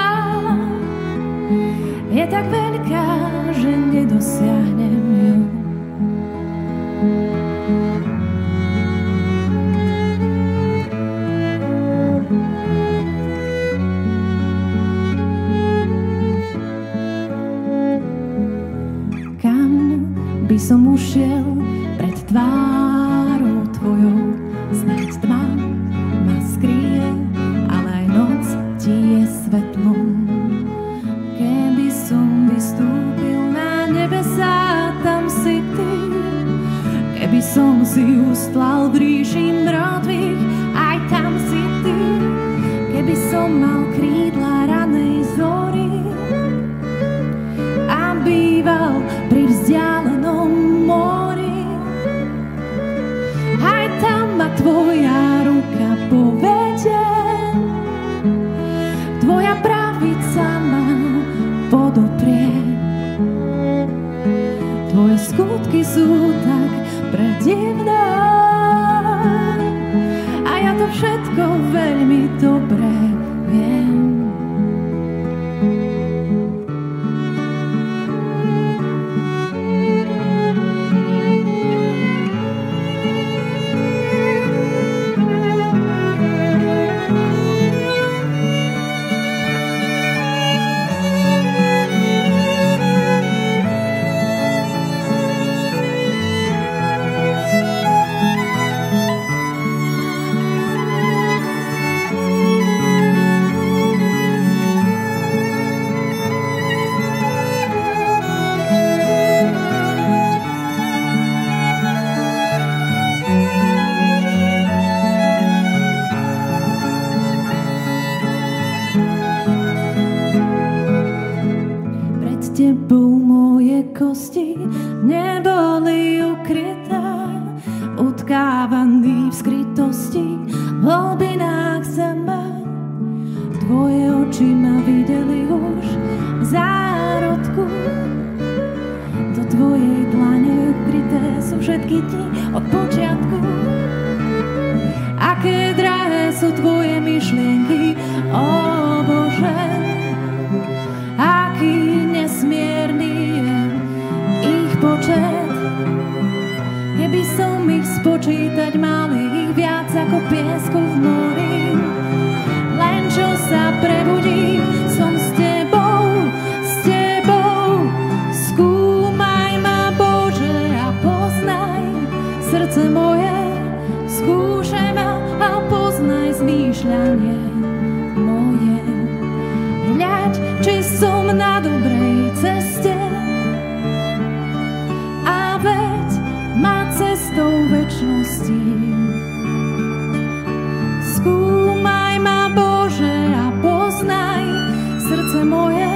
Je tak veľká, že nedosiahnem ju. Kam by som ušiel pred tvárou Tvojou? Snáď tma ma skryje, ale aj noc Ti je svetlom. Keby som vystúpil na nebesá, tam si Ty. Keby som si ustlal v ríši mŕtvych, aj tam si Ty. Keby som mal krídla ranej zory a býval pri vzdialenom mori, aj tam ma Tvoja ruka povedie. Tvoja pravica ma podoprie. Tvoje skutky sú tak predivná. A ja to všetko veľmi dobre viem. Tebou moje kosti neboli ukryté, utkávaný v skrytosti v hlbinách zeme. Tvoje oči ma videli už v zárodku, do tvojej dlane ukryté sú všetky dni od počiatku. Aké drahé sú tvoje myšlienky, ó Bože, aký nesmierny je ich počet. Keby som ich spočítať mal, ich viac ako piesku v mori. Len čo sa prebudím, som s tebou, s tebou. Skúmaj ma, Bože, a poznaj srdce moje. Skúšaj ma a poznaj zmýšľanie moje. Hľaď, či som na dobrej ceste a veď ma cestou večnosti. Skúmaj ma, Bože, a poznaj srdce moje.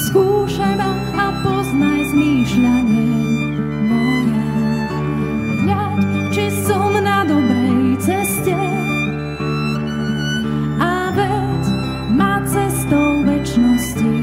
Skúšaj ma a poznaj zmýšľanie moje. Hľaď, či som na dobrej ceste a veď ma cestou večnosti.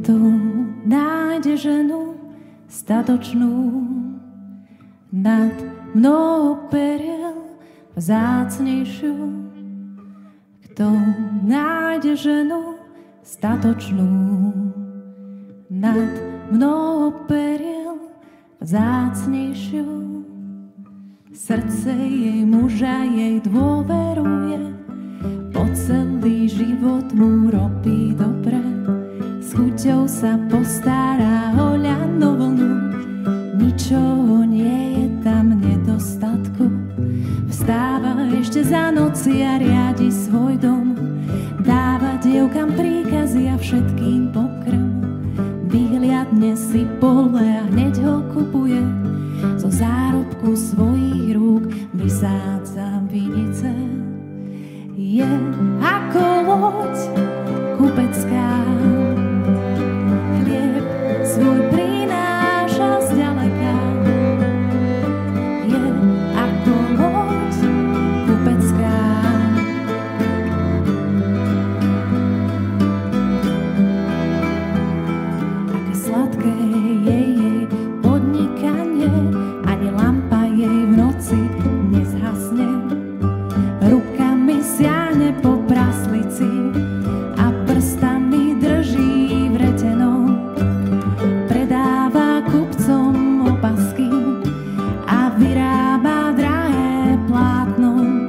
Kto nájde ženu statočnú nad mnoho periel vzácnejšiu? Kto nájde ženu statočnú nad mnoho periel vzácnejšiu? Srdce jej muža jej dôveruje, po celý život mu robí dobre. Schuť chuťou sa postará o ľadnú vlnu. Ničoho nie je tam nedostatku. Vstáva ešte za noci a riadi svoj dom. Dáva dievkam príkazy a všetkým pokrm. Vyhliadne si pole a hneď ho kupuje. Zo zárobku svojich rúk vysádza vinice. Je ako loď kupecká, chlieb svoj prináša zďaleka. Je ako loď kupecká. Aké sladké je jej podnikanie, ani lampa jej v noci nezhasne. Rukami siahne po praslici a prstami drží vreteno. Predáva kupcom opasky a vyrába drahé plátno.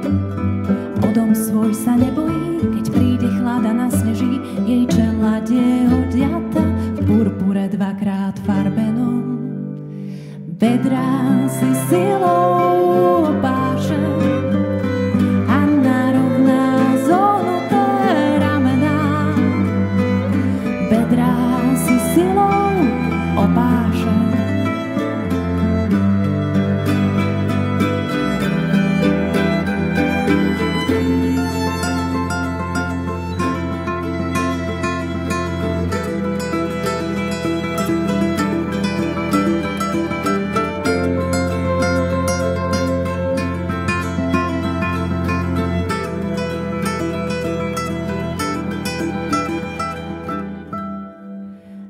O dom svoj sa nebojí, keď príde chlad a nasneží. Jej čeľaď je odiata v purpure dvakrát farbenom. Bedrá si silou opáše a narovná zohnuté ramená. Bedrá si silou opáše.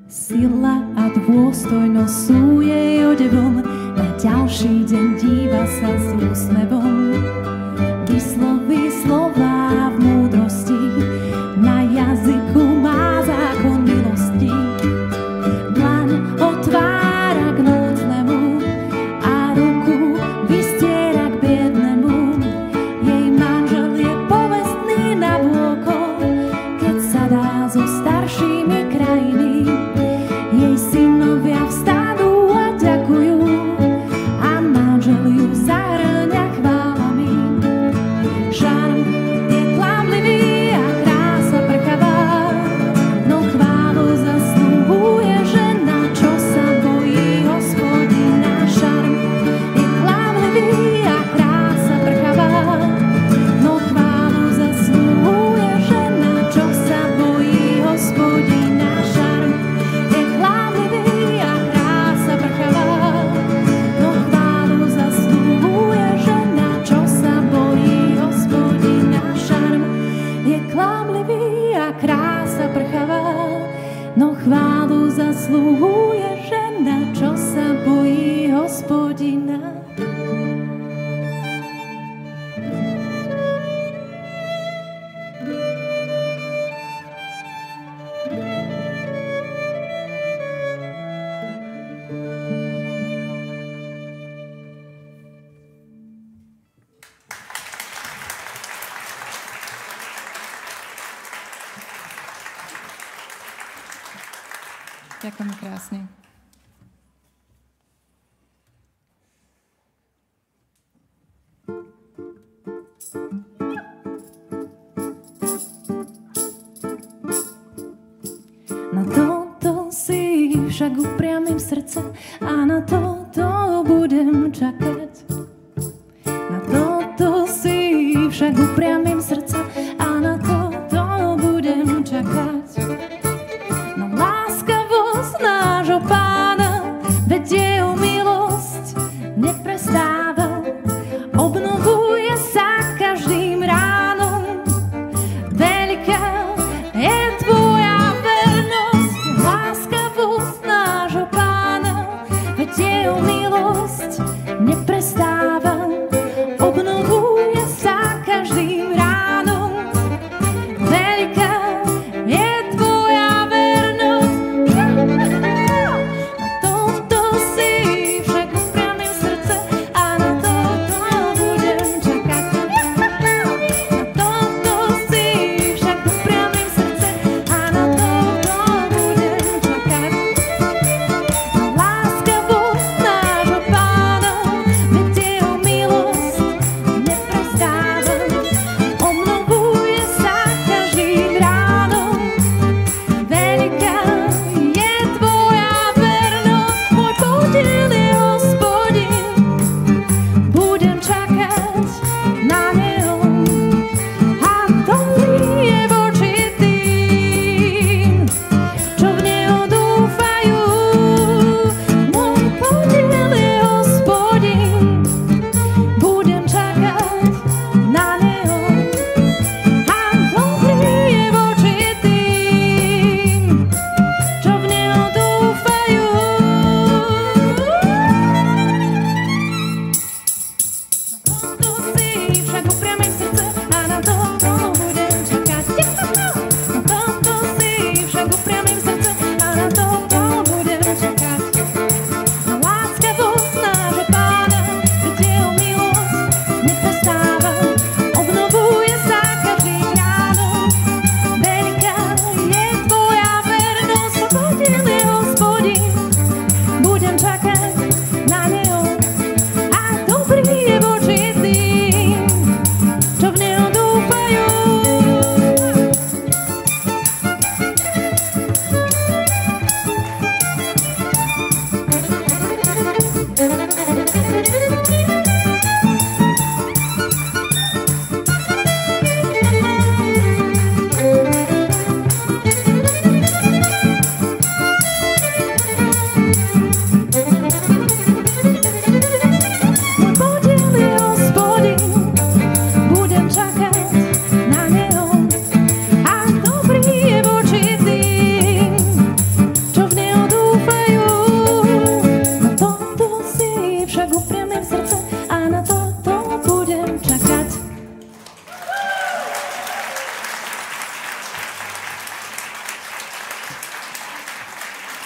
Sila a dôstojnosť sú jej odevom. Na ďalší deň díva sa s úsmevom. Vysloví slová v múdrosti, na jazyku má zákon milosti. Dlaň otvára k núdznemu a ruku vystiera k biednemu. Jej manžel je povestný na vôkol, keď sa dá so staršími krajiny. Jej synovia vstanú a ďakujú a manžel ju zahrňa chválami. Šarm je klamlivý a krása prchavá, no chválu zasluhuje žena, čo sa bojí Hospodina. Šarm je klamlivý a krása prchavá, no chválu zasluhuje žena, čo sa bojí Hospodina. Šarm je klamlivý a krása prchavá, no chválu zasluhuje žena, čo sa bojí Hospodina. Šarm je klamlivý a krása prchavá, no chválu zasluhuje žena, čo sa bojí Hospodina. Ďakujem krásne. Na toto si však upriamím srdce a na toto budem čakať. Na toto si však upriamím srdce a na toto budem čakať. Na láskavosť nášho Pána, veď jeho milosť neprestáva. Obnovuje sa každým ránom. Veľká je tvoja vernosť, láskavosť nášho Pána, veď jeho milosť neprestáva. Obnovuje sa každým ránom. Hospodin je Hospodin, budem čakať na neho. A dobrý je voči tým, čo v neho dúfajú.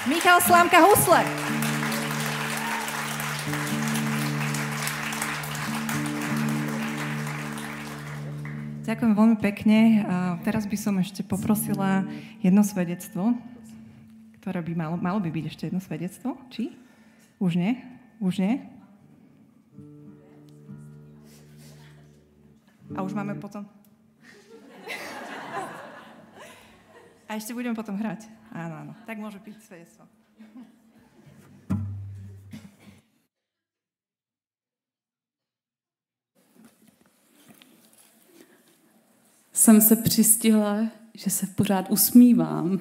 Michal Slámka husle. Ďakujem veľmi pekne. A teraz by som ešte poprosila jedno svedectvo, ktoré by malo by byť ešte jedno svedectvo. Či? Už nie? Už nie? A už máme potom... A ešte budeme potom hrať. Áno, áno. Tak môže byť svedectvo. Jsem se přistihla, že se pořád usmívám.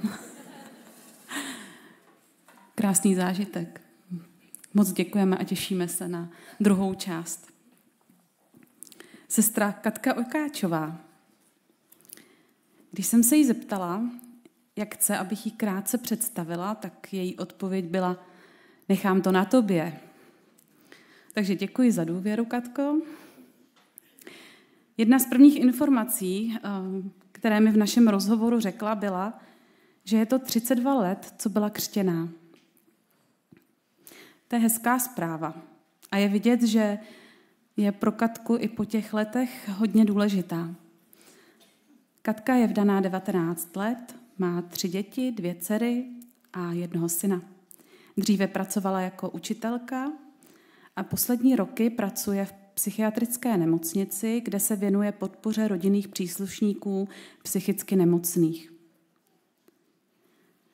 Krásný zážitek. Moc děkujeme a těšíme se na druhou část. Sestra Katka Okáčová. Když jsem se jí zeptala, jak chce, abych ji krátce představila, tak její odpověď byla: nechám to na tobě. Takže děkuji za důvěru, Katko. Jedna z prvních informací, které mi v našem rozhovoru řekla, byla, že je to 32 let, co byla křtěná. To je hezká zpráva. A je vidět, že je pro Katku i po těch letech hodně důležitá. Katka je vdaná 19 let, má 3 děti, 2 dcery a 1 syna. Dříve pracovala jako učitelka a poslední roky pracuje v psychiatrické nemocnici, kde se věnuje podpoře rodinných příslušníků psychicky nemocných.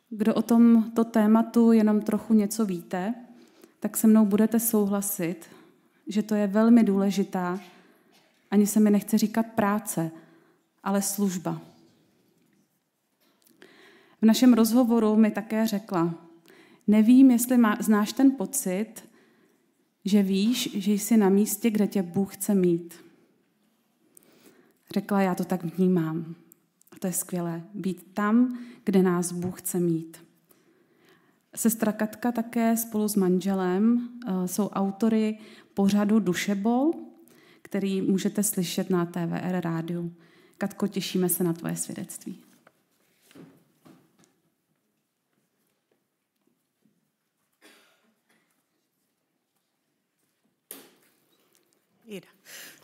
Kdo o tomto tématu jenom trochu něco víte, tak se mnou budete souhlasit, že to je velmi důležitá, ani se mi nechce říkat práce, ale služba. V našem rozhovoru mi také řekla: nevím, jestli znáš ten pocit, že víš, že jsi na místě, kde tě Bůh chce mít. Řekla: já to tak vnímám. A to je skvělé, být tam, kde nás Bůh chce mít. Sestra Katka také spolu s manželem jsou autory pořadu Dušebol, který můžete slyšet na TVR rádiu. Katko, těšíme se na tvoje svědectví.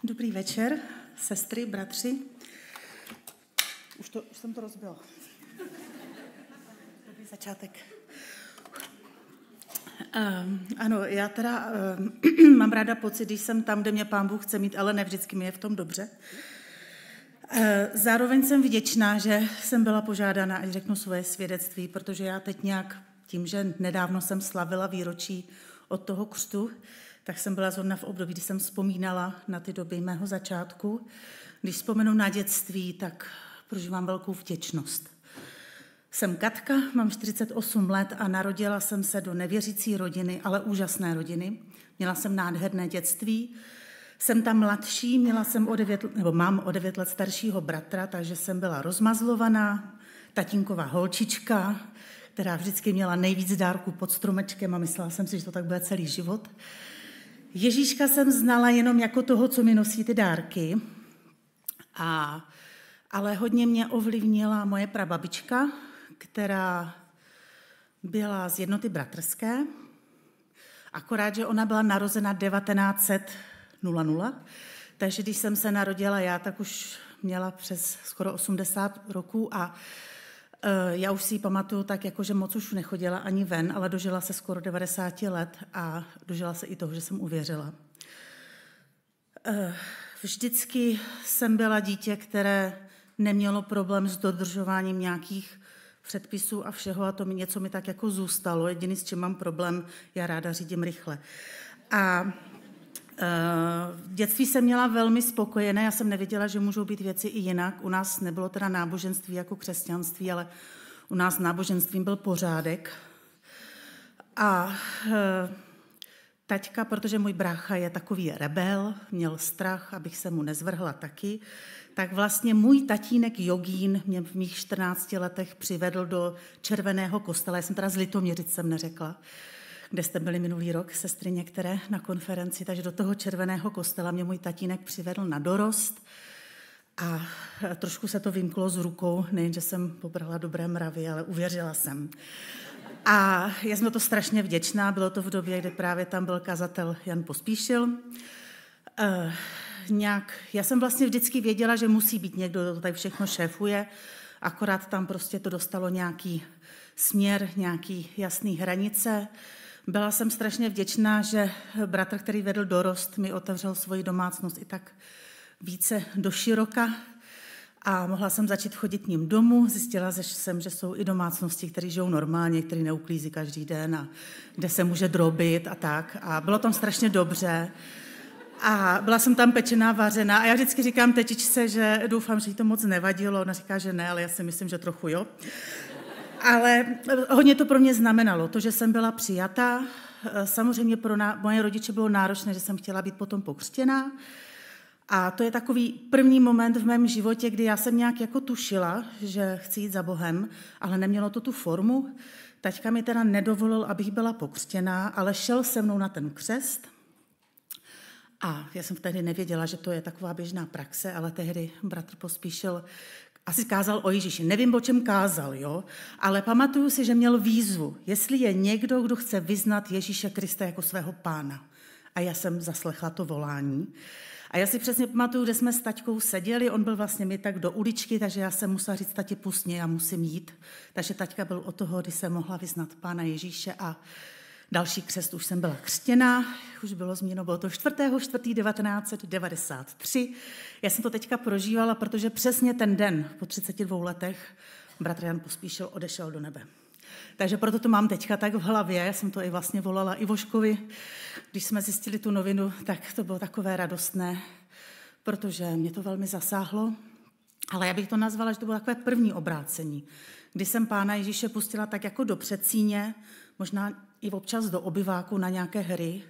Dobrý večer, sestry, bratři. Už jsem to rozbila. Dobrý začátek. Ano, já teda mám ráda pocit, když jsem tam, kde mě Pán Bůh chce mít, ale ne vždycky mi je v tom dobře. Zároveň jsem vděčná, že jsem byla požádána, ať řeknu svoje svědectví, protože já teď nějak tím, že nedávno jsem slavila výročí od toho křtu, tak jsem byla zrovna v období, kdy jsem vzpomínala na ty doby mého začátku. Když vzpomenu na dětství, tak prožívám velkou vděčnost. Jsem Katka, mám 48 let a narodila jsem se do nevěřící rodiny, ale úžasné rodiny. Měla jsem nádherné dětství. Jsem tam mladší, mám o 9 let staršího bratra, takže jsem byla rozmazlovaná, tatínková holčička, která vždycky měla nejvíc dárků pod stromečkem a myslela jsem si, že to tak bude celý život. Ježíška jsem znala jenom jako toho, co mi nosí ty dárky, ale hodně mě ovlivnila moje prababička, která byla z Jednoty bratrské, akorát, že ona byla narozena 1900, takže když jsem se narodila já, tak už měla přes skoro 80 roků a Já už si ji pamatuju tak, jako že moc už nechodila ani ven, ale dožila se skoro 90 let a dožila se i toho, že jsem uvěřila. Vždycky jsem byla dítě, které nemělo problém s dodržováním nějakých předpisů a všeho a to něco mi tak jako zůstalo. Jediný, s čím mám problém, já ráda řídím rychle. A v dětství jsem měla velmi spokojené, já jsem nevěděla, že můžou být věci i jinak. U nás nebylo teda náboženství jako křesťanství, ale u nás náboženstvím byl pořádek. A taťka, protože můj brácha je takový rebel, měl strach, abych se mu nezvrhla taky, tak vlastně můj tatínek Jogín mě v mých 14 letech přivedl do Červeného kostela. Já jsem teda z Litoměřic, jsem neřekla, kde jste byli minulý rok, sestry některé na konferenci, takže do toho Červeného kostela mě můj tatínek přivedl na dorost a trošku se to vymklo z rukou, nejen, že jsem pobrala dobré mravy, ale uvěřila jsem. A já jsem to strašně vděčná, bylo to v době, kdy právě tam byl kazatel Jan Pospíšil. Já jsem vlastně vždycky věděla, že musí být někdo, kdo to tady všechno šéfuje, akorát tam prostě to dostalo nějaký směr, nějaký jasný hranice. Byla jsem strašně vděčná, že bratr, který vedl dorost, mi otevřel svoji domácnost i tak více doširoka a mohla jsem začít chodit k ním domů. Zjistila jsem, že jsou i domácnosti, které žijou normálně, které neuklízí každý den a kde se může drobit a tak. A bylo tam strašně dobře. A byla jsem tam pečená, vařená a já vždycky říkám tetičce, že doufám, že jí to moc nevadilo. Ona říká, že ne, ale já si myslím, že trochu jo. Ale hodně to pro mě znamenalo, to, že jsem byla přijatá. Samozřejmě pro moje rodiče bylo náročné, že jsem chtěla být potom pokřtěná. A to je takový první moment v mém životě, kdy já jsem nějak jako tušila, že chci jít za Bohem, ale nemělo to tu formu. Taťka mi teda nedovolil, abych byla pokřtěná, ale šel se mnou na ten křest. A já jsem tehdy nevěděla, že to je taková běžná praxe, ale tehdy bratr Pospíšil asi kázal o Ježíši. Nevím, o čem kázal, jo? Ale pamatuju si, že měl výzvu, jestli je někdo, kdo chce vyznat Ježíše Krista jako svého pána. A já jsem zaslechla to volání. A já si přesně pamatuju, kde jsme s taťkou seděli, on byl vlastně mi tak do uličky, takže já jsem musela říct, tati, pust mě, já musím jít. Takže taťka byl od toho, kdy jsem mohla vyznat pána Ježíše a další křest už jsem byla křtěná, už bylo zmíněno, bylo to 4.4.1993. Já jsem to teďka prožívala, protože přesně ten den po 32 letech bratr Jan Pospíšil odešel do nebe. Takže proto to mám teďka tak v hlavě, já jsem to i vlastně volala Ivoškovi, když jsme zjistili tu novinu, tak to bylo takové radostné, protože mě to velmi zasáhlo, ale já bych to nazvala, že to bylo takové první obrácení, kdy jsem pána Ježíše pustila tak jako do předsíně, možná i občas do obyváku na nějaké hry,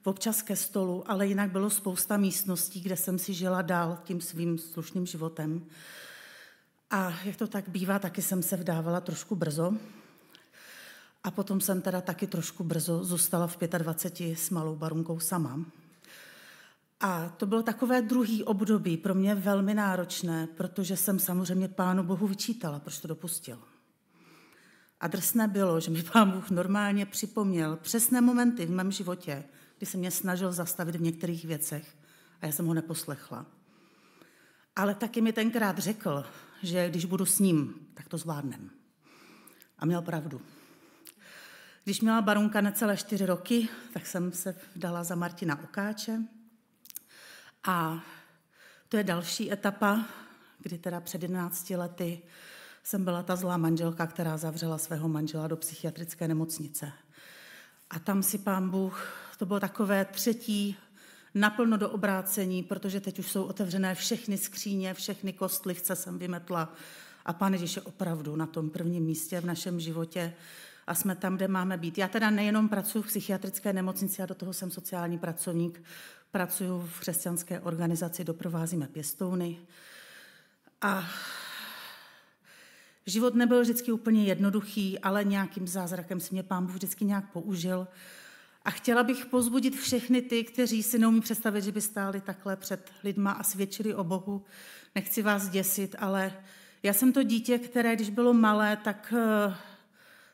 občas ke stolu, ale jinak bylo spousta místností, kde jsem si žila dál tím svým slušným životem. A jak to tak bývá, taky jsem se vdávala trošku brzo. A potom jsem teda taky trošku brzo zůstala v 25 s malou Barunkou sama. A to bylo takové druhý období, pro mě velmi náročné, protože jsem samozřejmě Pánu Bohu vyčítala, proč to dopustil. A drsné bylo, že mi Pán Bůh normálně připomněl přesné momenty v mém životě, kdy se mě snažil zastavit v některých věcech a já jsem ho neposlechla. Ale taky mi tenkrát řekl, že když budu s ním, tak to zvládnem. A měl pravdu. Když měla Barunka necelé 4 roky, tak jsem se vdala za Martina Okáče. A to je další etapa, kdy teda před 11 lety jsem byla ta zlá manželka, která zavřela svého manžela do psychiatrické nemocnice. A tam si Pán Bůh, to bylo takové třetí naplno do obrácení, protože teď už jsou otevřené všechny skříně, všechny kostlivce jsem vymetla. A Pán Ježíš je opravdu na tom prvním místě v našem životě a jsme tam, kde máme být. Já teda nejenom pracuji v psychiatrické nemocnici, já do toho jsem sociální pracovník, pracuji v křesťanské organizaci, doprovázíme pěstouny. A život nebyl vždycky úplně jednoduchý, ale nějakým zázrakem si mě Pán Bůh vždycky nějak použil. A chtěla bych povzbudit všechny ty, kteří si neumí představit, že by stáli takhle před lidma a svědčili o Bohu. Nechci vás děsit, ale já jsem to dítě, které, když bylo malé, tak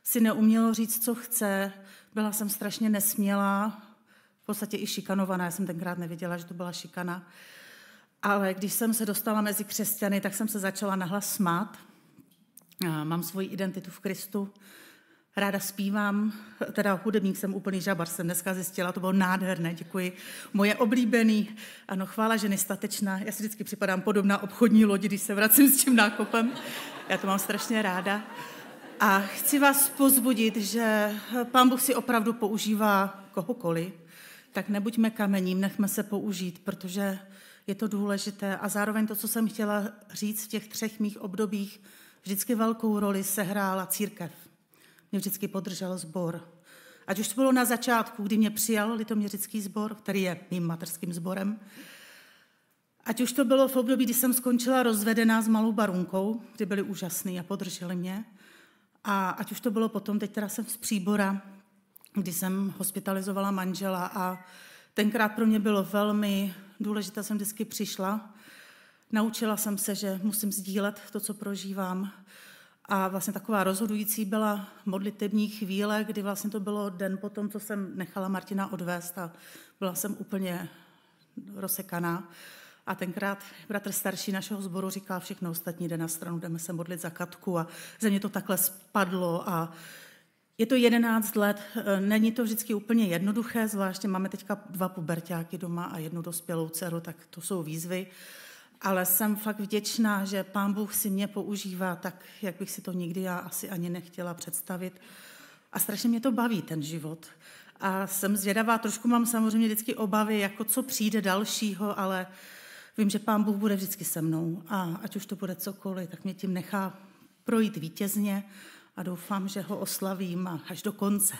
si neumělo říct, co chce. Byla jsem strašně nesmělá, v podstatě i šikanovaná. Já jsem tenkrát nevěděla, že to byla šikana. Ale když jsem se dostala mezi křesťany, tak jsem se začala nahlas smát. Mám svoji identitu v Kristu, ráda zpívám, teda hudebník jsem úplný žabar, jsem dneska zjistila, to bylo nádherné, děkuji. Moje oblíbený, ano, chvála ženy statečná, já si vždycky připadám podobná obchodní lodi, když se vracím s tím nákupem, já to mám strašně ráda. A chci vás pozbudit, že Pán Bůh si opravdu používá kohokoliv, tak nebuďme kamením, nechme se použít, protože je to důležité. A zároveň to, co jsem chtěla říct v těch 3 mých obdobích, vždycky velkou roli sehrála církev. Mě vždycky podržel sbor. Ať už to bylo na začátku, kdy mě přijal Litoměřický sbor, který je mým mateřským sborem, ať už to bylo v období, kdy jsem skončila rozvedená s malou Barunkou, kdy byli úžasný a podrželi mě, a ať už to bylo potom, teď teda jsem z Příbora, kdy jsem hospitalizovala manžela a tenkrát pro mě bylo velmi důležité, jsem vždycky přišla. Naučila jsem se, že musím sdílet to, co prožívám. A vlastně taková rozhodující byla modlitební chvíle, kdy vlastně to bylo den potom, co jsem nechala Martina odvést a byla jsem úplně rozsekaná. A tenkrát bratr starší našeho sboru říkal, všechno ostatní jde na stranu, jdeme se modlit za Katku a ze mě to takhle spadlo a je to 11 let, není to vždycky úplně jednoduché, zvláště máme teďka 2 puberťáky doma a 1 dospělou dceru, tak to jsou výzvy. Ale jsem fakt vděčná, že Pán Bůh si mě používá tak, jak bych si to nikdy já asi ani nechtěla představit. A strašně mě to baví, ten život. A jsem zvědavá, trošku mám samozřejmě vždycky obavy, jako co přijde dalšího, ale vím, že Pán Bůh bude vždycky se mnou. A ať už to bude cokoliv, tak mě tím nechá projít vítězně a doufám, že ho oslavím až do konce.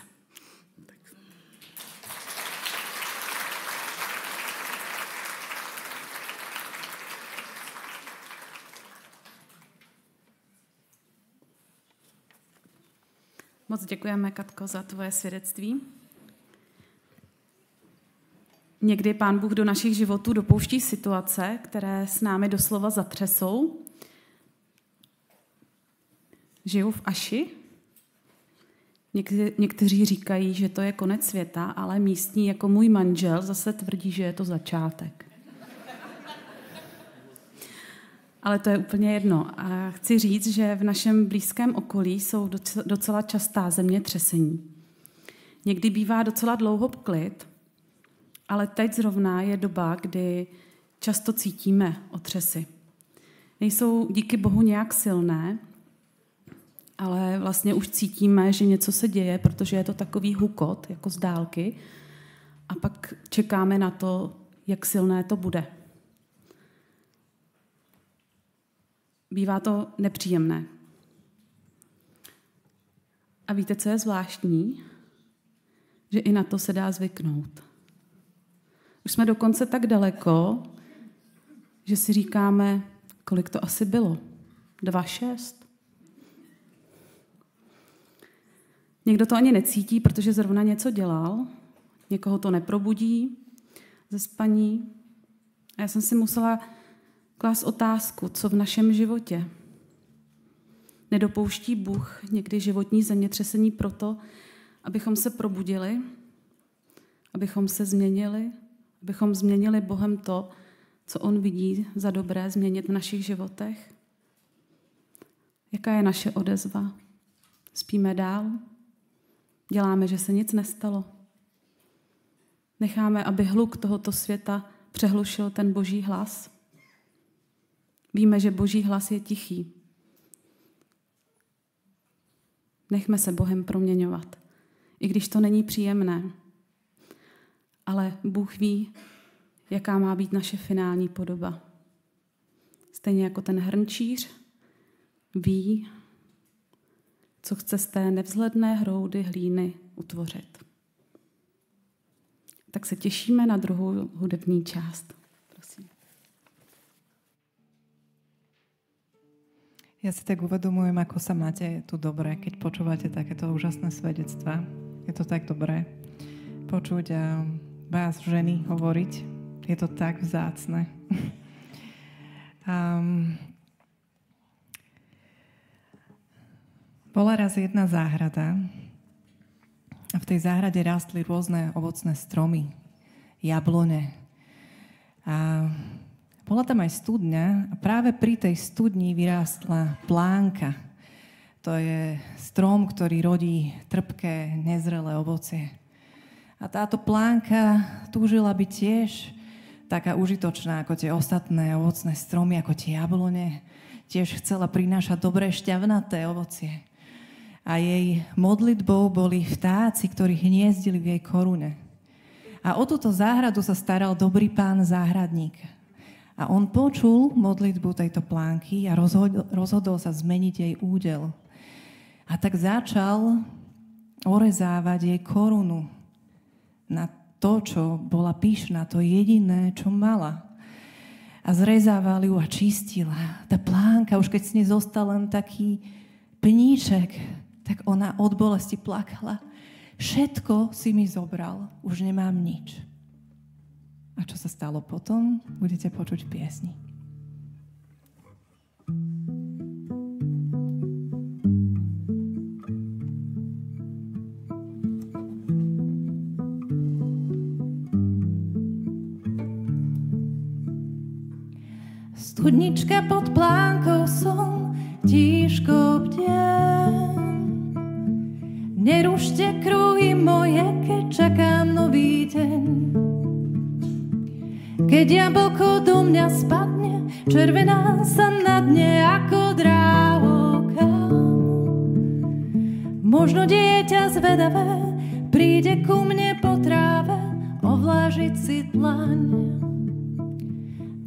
Moc děkujeme, Katko, za tvoje svědectví. Někdy Pán Bůh do našich životů dopouští situace, které s námi doslova zatřesou. Žiju v Aši. Někteří říkají, že to je konec světa, ale místní jako můj manžel zase tvrdí, že je to začátek. Ale to je úplně jedno. A chci říct, že v našem blízkém okolí jsou docela častá zemětřesení. Někdy bývá docela dlouho klid, ale teď zrovna je doba, kdy často cítíme otřesy. Nejsou díky Bohu nějak silné, ale vlastně už cítíme, že něco se děje, protože je to takový hukot, jako z dálky, a pak čekáme na to, jak silné to bude. Bývá to nepříjemné. A víte, co je zvláštní? Že i na to se dá zvyknout. Už jsme dokonce tak daleko, že si říkáme, kolik to asi bylo. 2,6. Někdo to ani necítí, protože zrovna něco dělal. Někoho to neprobudí ze spaní. A já jsem si musela klást otázku, co v našem životě. Nedopouští Bůh někdy životní zemětřesení proto, abychom se probudili, abychom se změnili, abychom změnili Bohem to, co on vidí za dobré změnit v našich životech? Jaká je naše odezva? Spíme dál? Děláme, že se nic nestalo? Necháme, aby hluk tohoto světa přehlušil ten Boží hlas? Víme, že Boží hlas je tichý. Nechme se Bohem proměňovat, i když to není příjemné. Ale Bůh ví, jaká má být naše finální podoba. Stejně jako ten hrnčíř ví, co chce z té nevzhledné hroudy hlíny utvořit. Tak se těšíme na druhou hudební část. Prosím. Ja si tak uvedomujem, ako sa máte tu dobre, keď počúvate takéto úžasné svedectvá. Je to tak dobré počuť vás, ženy, hovoriť. Je to tak vzácne. Bola raz jedna záhrada a v tej záhrade rástli rôzne ovocné stromy, jablone. A bola tam aj studňa a práve pri tej studni vyrástla plánka. To je strom, ktorý rodí trpké, nezrelé ovocie. A táto plánka túžila byť tiež taká užitočná ako tie ostatné ovocné stromy, ako tie jablone. Tiež chcela prinášať dobré šťavnaté ovocie. A jej modlitbou boli vtáci, ktorí hniezdili v jej korune. A o túto záhradu sa staral dobrý pán záhradník. A on počul modlitbu tejto plánky a rozhodol sa zmeniť jej údel. A tak začal orezávať jej korunu na to, čo bola pyšná, to jediné, čo mala. A zrezával ju a čistila. Tá plánka, už keď s nej zostal len taký pníček, tak ona od bolesti plakala. Všetko si mi zobral, už nemám nič. A čo sa stalo potom, budete počuť v piesni. Studnička pod plánkou som tížko bdiem. Nerušte kruhy moje, keď čakám nový deň. Keď jablko do mňa spadne, červená sa na dne ako drávoka. Možno dieťa zvedavé príde ku mne po tráve ovlážiť si dlaň.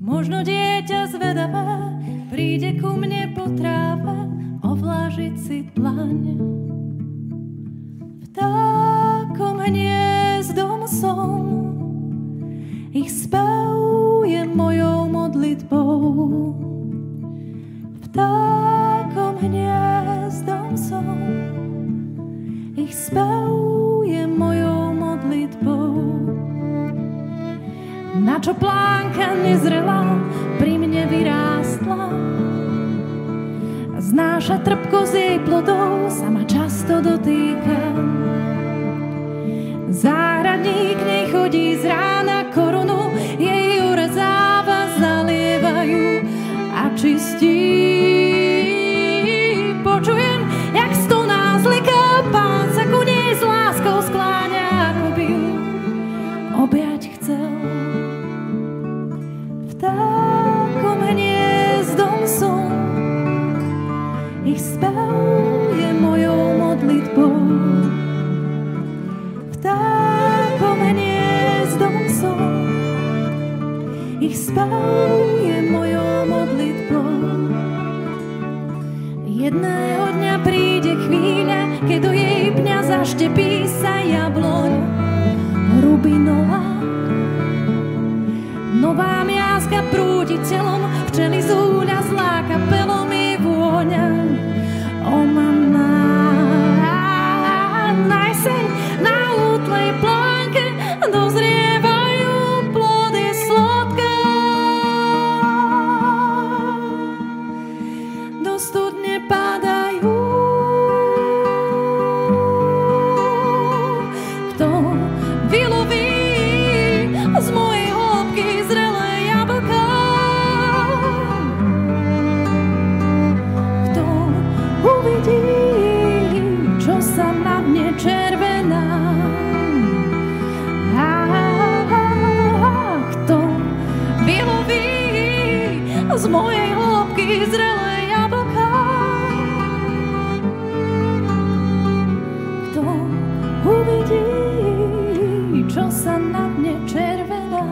Možno dieťa zvedavé príde ku mne po tráve ovlážiť si dlaň. Vtákom hniezdom som, ich spev je mojou modlitbou. Vtákom hniezdom som, ich spev je mojou modlitbou. Na čo plánka nezrela pri mne vyrástla, znáša trpkosť jej plodov, sa ma často dotýka. Záhradník nej chodí z rána korunu, jej urezáva, zalievajú a čistí. Počujem, jak stoná zliká, pán sa ku nej s láskou skláňa, ako by ju objať chcel. Vtákom hniezdom som, ich spev je mojou modlitbou. Vtákom hniezdom som, ich spev je mojou modlitbou. Jedného dňa príde chvíľa, keď do jej pňa zaštepí sa jabloň rubinová. Nová miazga prúdi telom, včely zúľa zlá kapelom i vôňa. O mamá, na jeseň na útlej plánke dozrievajú plody sladké. Do studne padajú. Kto vyloví z mojej hĺbky zrelé jablká? Kto uvidí, čo sa na dne červená? Kto vyloví z mojej hĺbky zrelé jablká? Kto uvidí, čo sa na dne červená?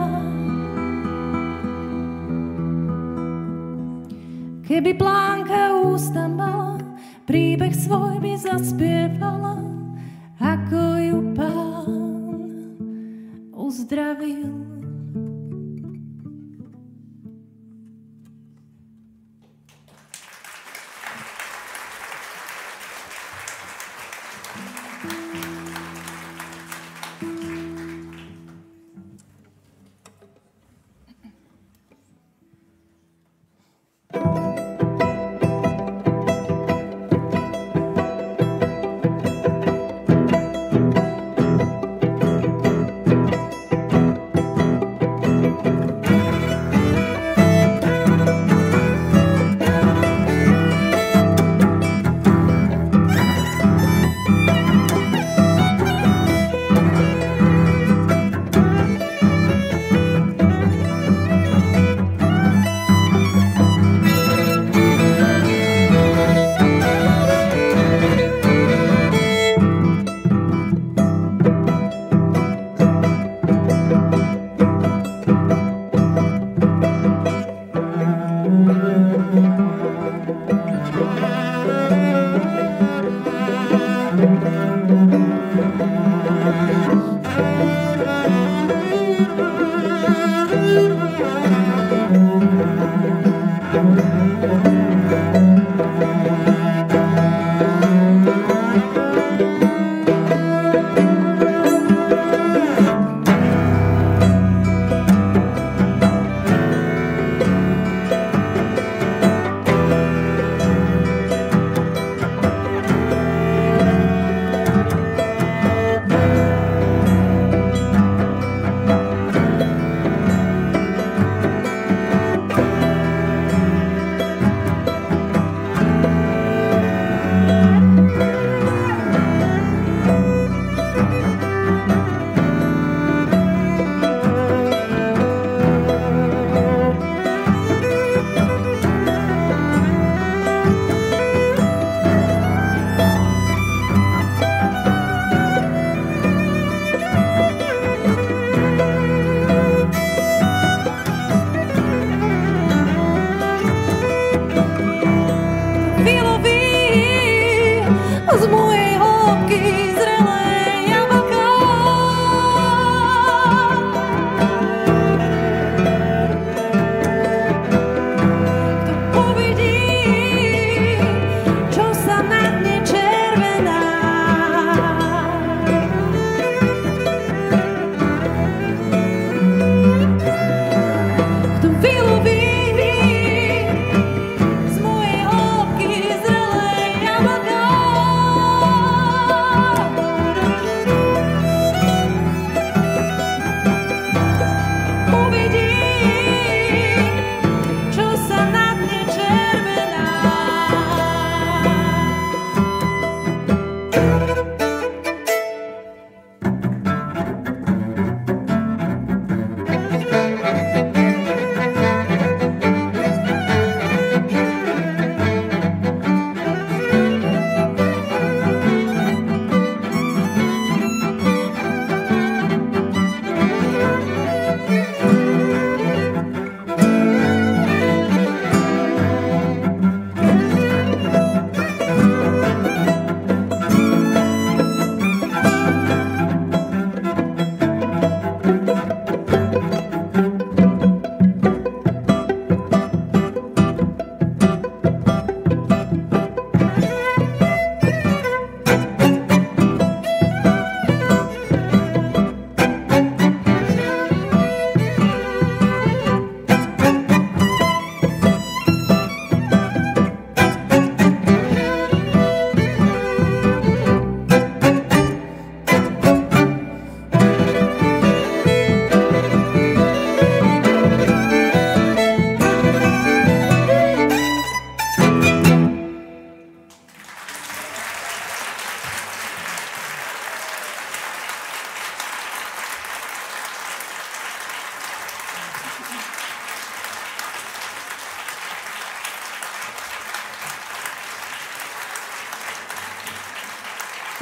Keby plánka ústa mala, príbeh svoj by zaspievala, ako ju pán uzdravil.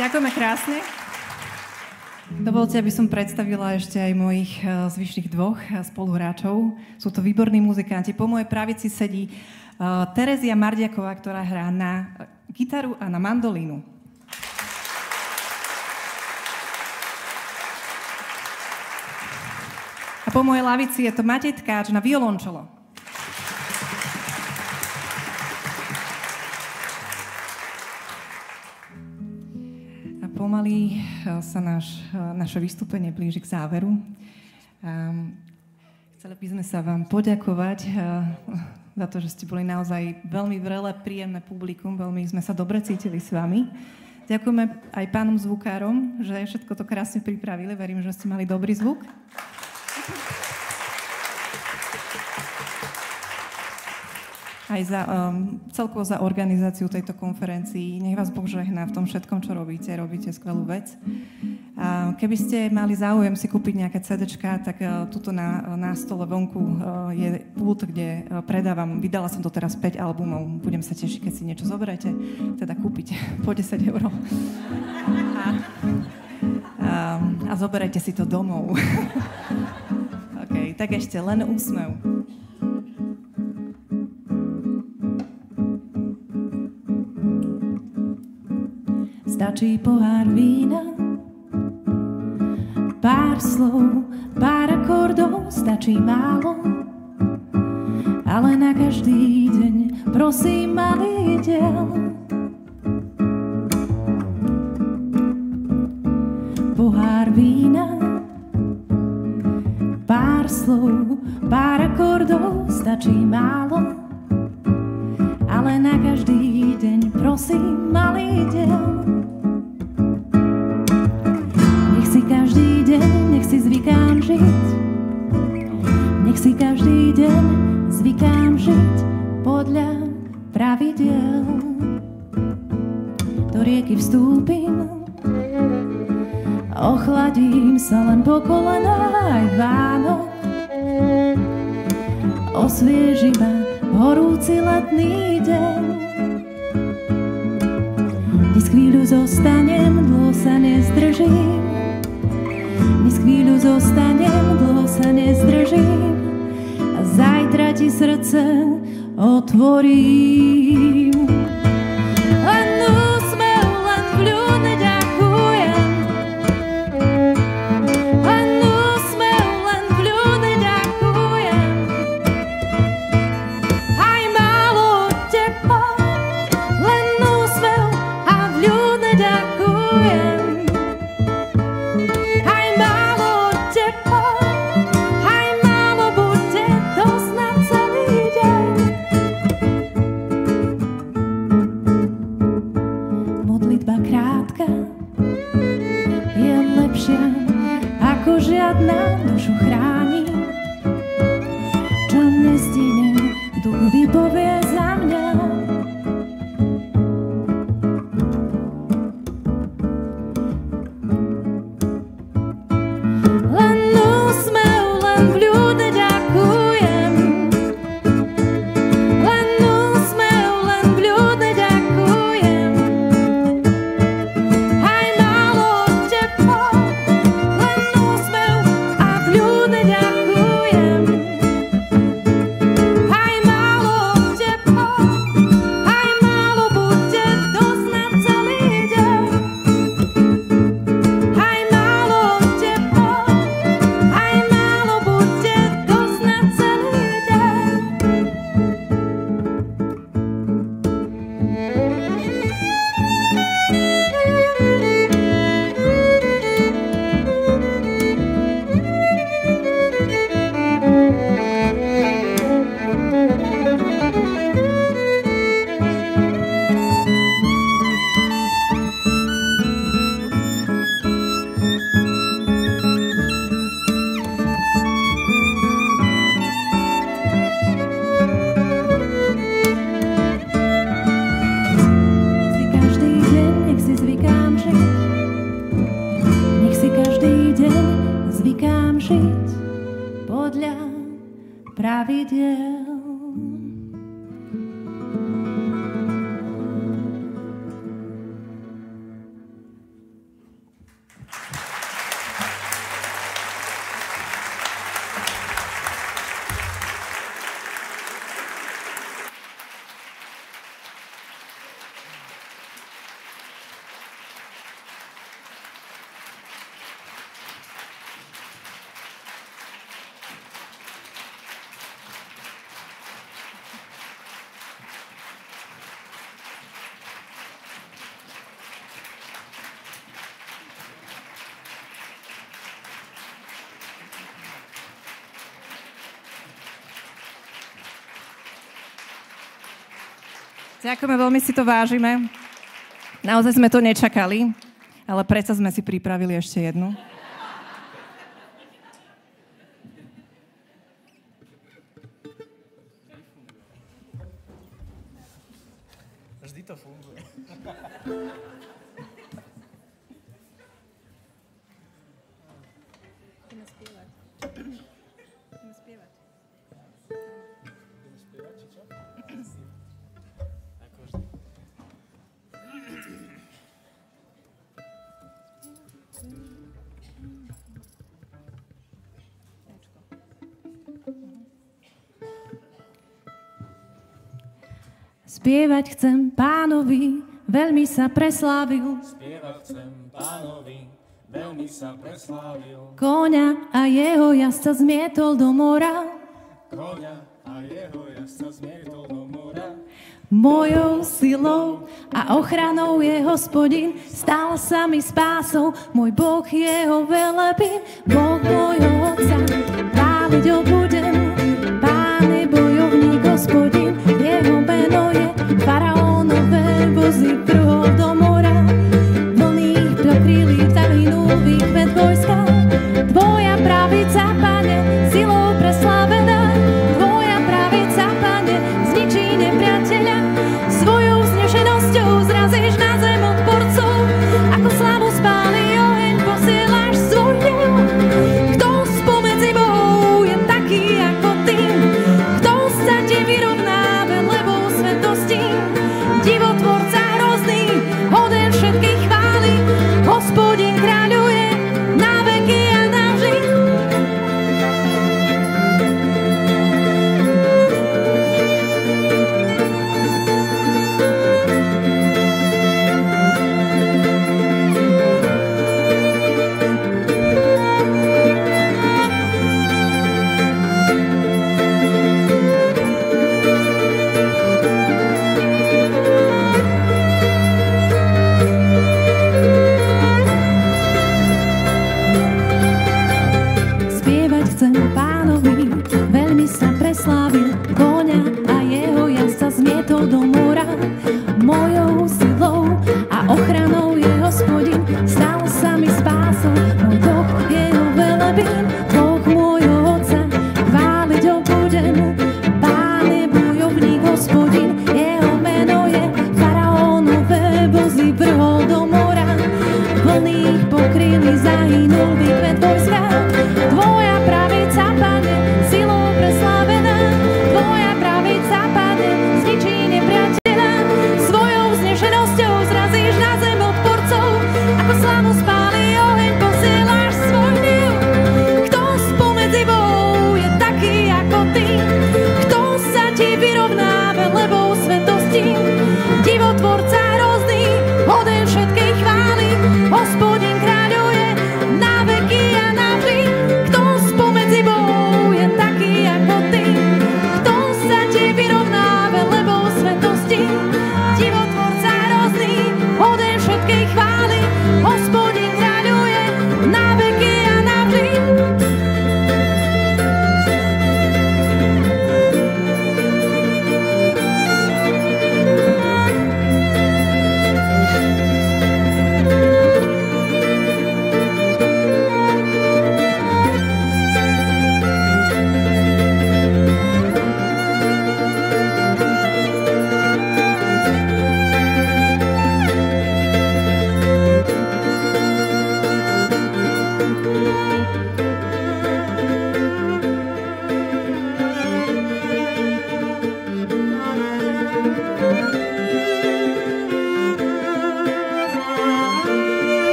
Ďakujeme krásne. Dovolte, aby som predstavila ešte aj mojich zvyšných dvoch spoluhráčov. Sú to výborní muzikanti. Po mojej pravici sedí Terezia Mardiaková, ktorá hrá na gitaru a na mandolínu. A po mojej lavici je to Matej Tkáč na violončelo. Pomaly sa naše vystúpenie blíži k záveru. Chceli by sme sa vám poďakovať za to, že ste boli naozaj veľmi vrelé, príjemné publikum, veľmi sme sa dobre cítili s vami. Ďakujeme aj pánom zvukárom, že všetko to krásne pripravili. Verím, že ste mali dobrý zvuk. Aj za, celkovo za organizáciu tejto konferencii. Nech vás Boh žehná v tom všetkom, čo robíte. Robíte skvelú vec. A keby ste mali záujem si kúpiť nejaké CDčka, tak tuto na stole vonku je pult, kde predávam. Vydala som to teraz 5 albumov. Budem sa tešiť, keď si niečo zoberete. Teda kúpite po 10 €. A zoberajte si to domov. OK, tak ešte len úsmev. Stačí pohár vína, pár slov, pár akordov, stačí málo, ale na každý deň prosím malý diel. Pohár vína, pár slov, pár akordov, stačí málo, ale na každý deň prosím malý diel. Každý deň, nech si zvykám žiť. Nech si každý deň zvykám žiť podľa pravidiel. Do rieky vstúpim, ochladím sa len po kolená aj Vánok. Osvieži ma horúci letný deň. Dnes chvíľu zostanem, dlho sa nezdržím. Dnes chvíľu zostanem, dlho sa nezdržím a zajtra ti srdce otvorím. Len úsmev, len vľúd ďakujem. Len úsmev, len vľúd ďakujem. Aj málo tepla, len úsmev a vľúd ďakujem. Žiadna dušu chráni, čo nestihnem, duch vypovie za mňa. Len úsmev, len vľúd ďakujem. Len úsmev, len vľúd ďakujem. Aj málo tepla, pravidiel. Ďakujeme, veľmi si to vážime. Naozaj sme to nečakali, ale predsa sme si pripravili ešte jednu. Vždy to funguje. Ideme spievať. Ideme spievať. Ideme spievať, či čo? Ako vždy. Spievať chcem Pánovi, veľmi sa preslávil. Spievať chcem Pánovi, veľmi sa preslávil. Koňa a jeho jazdca zmietol do mora. Koňa a jeho jazdca zmietol do mora. Mojou silou a ochranou je Hospodin, stal sa mi spásou, môj Boh jeho velebím. Boh môjho otca, chváliť ho budem, Pán je bojovník Hospodin, jeho meno je faraónové vozy vrhol do mora. Vlny ich pokryli, zahynul výkvet vojska. Tvoja pravica, Pane, silou preslávená, tvoja pravica, Pane, zničí nepriateľa. Svojou vznešenosťou zrazíš na zem odporcov, ako slavu spáli oheň, posielaš svoj hnev. Kto spomedzi bohov je taký ako ty? Kto sa ti vyrovná velebou svetosti? Divotvorca hrozný, hoden všetkých chvály, Hospodin kráľuje na veky a navždy. Spievať chcem Pánovi, veľmi sa preslávil, koňa a jeho jazdca zmietol do mora. Mojou silou a ochranou je Hospodin, stal sa mi spásou, môj Boh jeho velebím. Boh môjho otca, chváliť ho budem, Pán je bojovník Hospodin, jeho meno je faraónové vozy vrhol do mora. Vlny ich pokryli, zahynul výkvet vojska. Tvoja pravica, Pane, silou preslávená, tvoja pravica, Pane, zničí nepriateľa. Svojou vznešenosťou zrazíš na zem odporcov, ako slavu spáli oheň, posielaš svoj hnev. Kto spomedzi bohov je taký ako ty? Kto sa ti vyrovná velebou svetosti? Divotvorca hrozný, hoden všetkej chvály, Hospodin kráľuje na veky a navždy.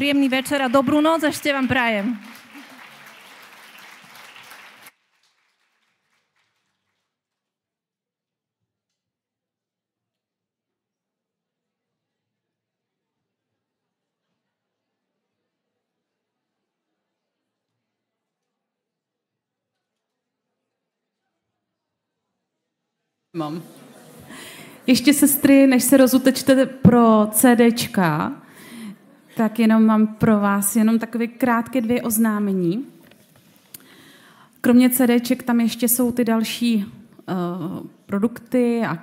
príjemný večer a dobrú noc ešte vám prajem. Mám. Ještě, sestry, než se rozutečte pro CDčka, tak jenom mám pro vás jenom takové krátké 2 oznámení. Kromě CDček tam ještě jsou ty další produkty a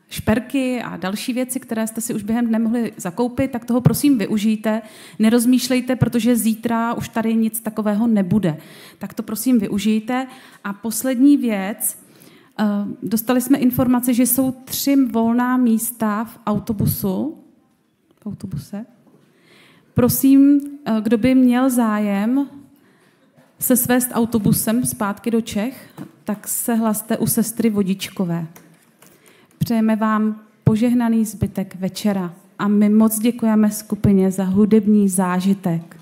šperky a další věci, které jste si už během dne mohli zakoupit, tak toho prosím využijte. Nerozmýšlejte, protože zítra už tady nic takového nebude. Tak to prosím využijte. A poslední věc, dostali jsme informace, že jsou 3 volná místa v autobuse. Prosím, kdo by měl zájem se svést autobusem zpátky do Čech, tak se hlaste u sestry Vodičkové. Přejeme vám požehnaný zbytek večera a my moc děkujeme skupině za hudební zážitek.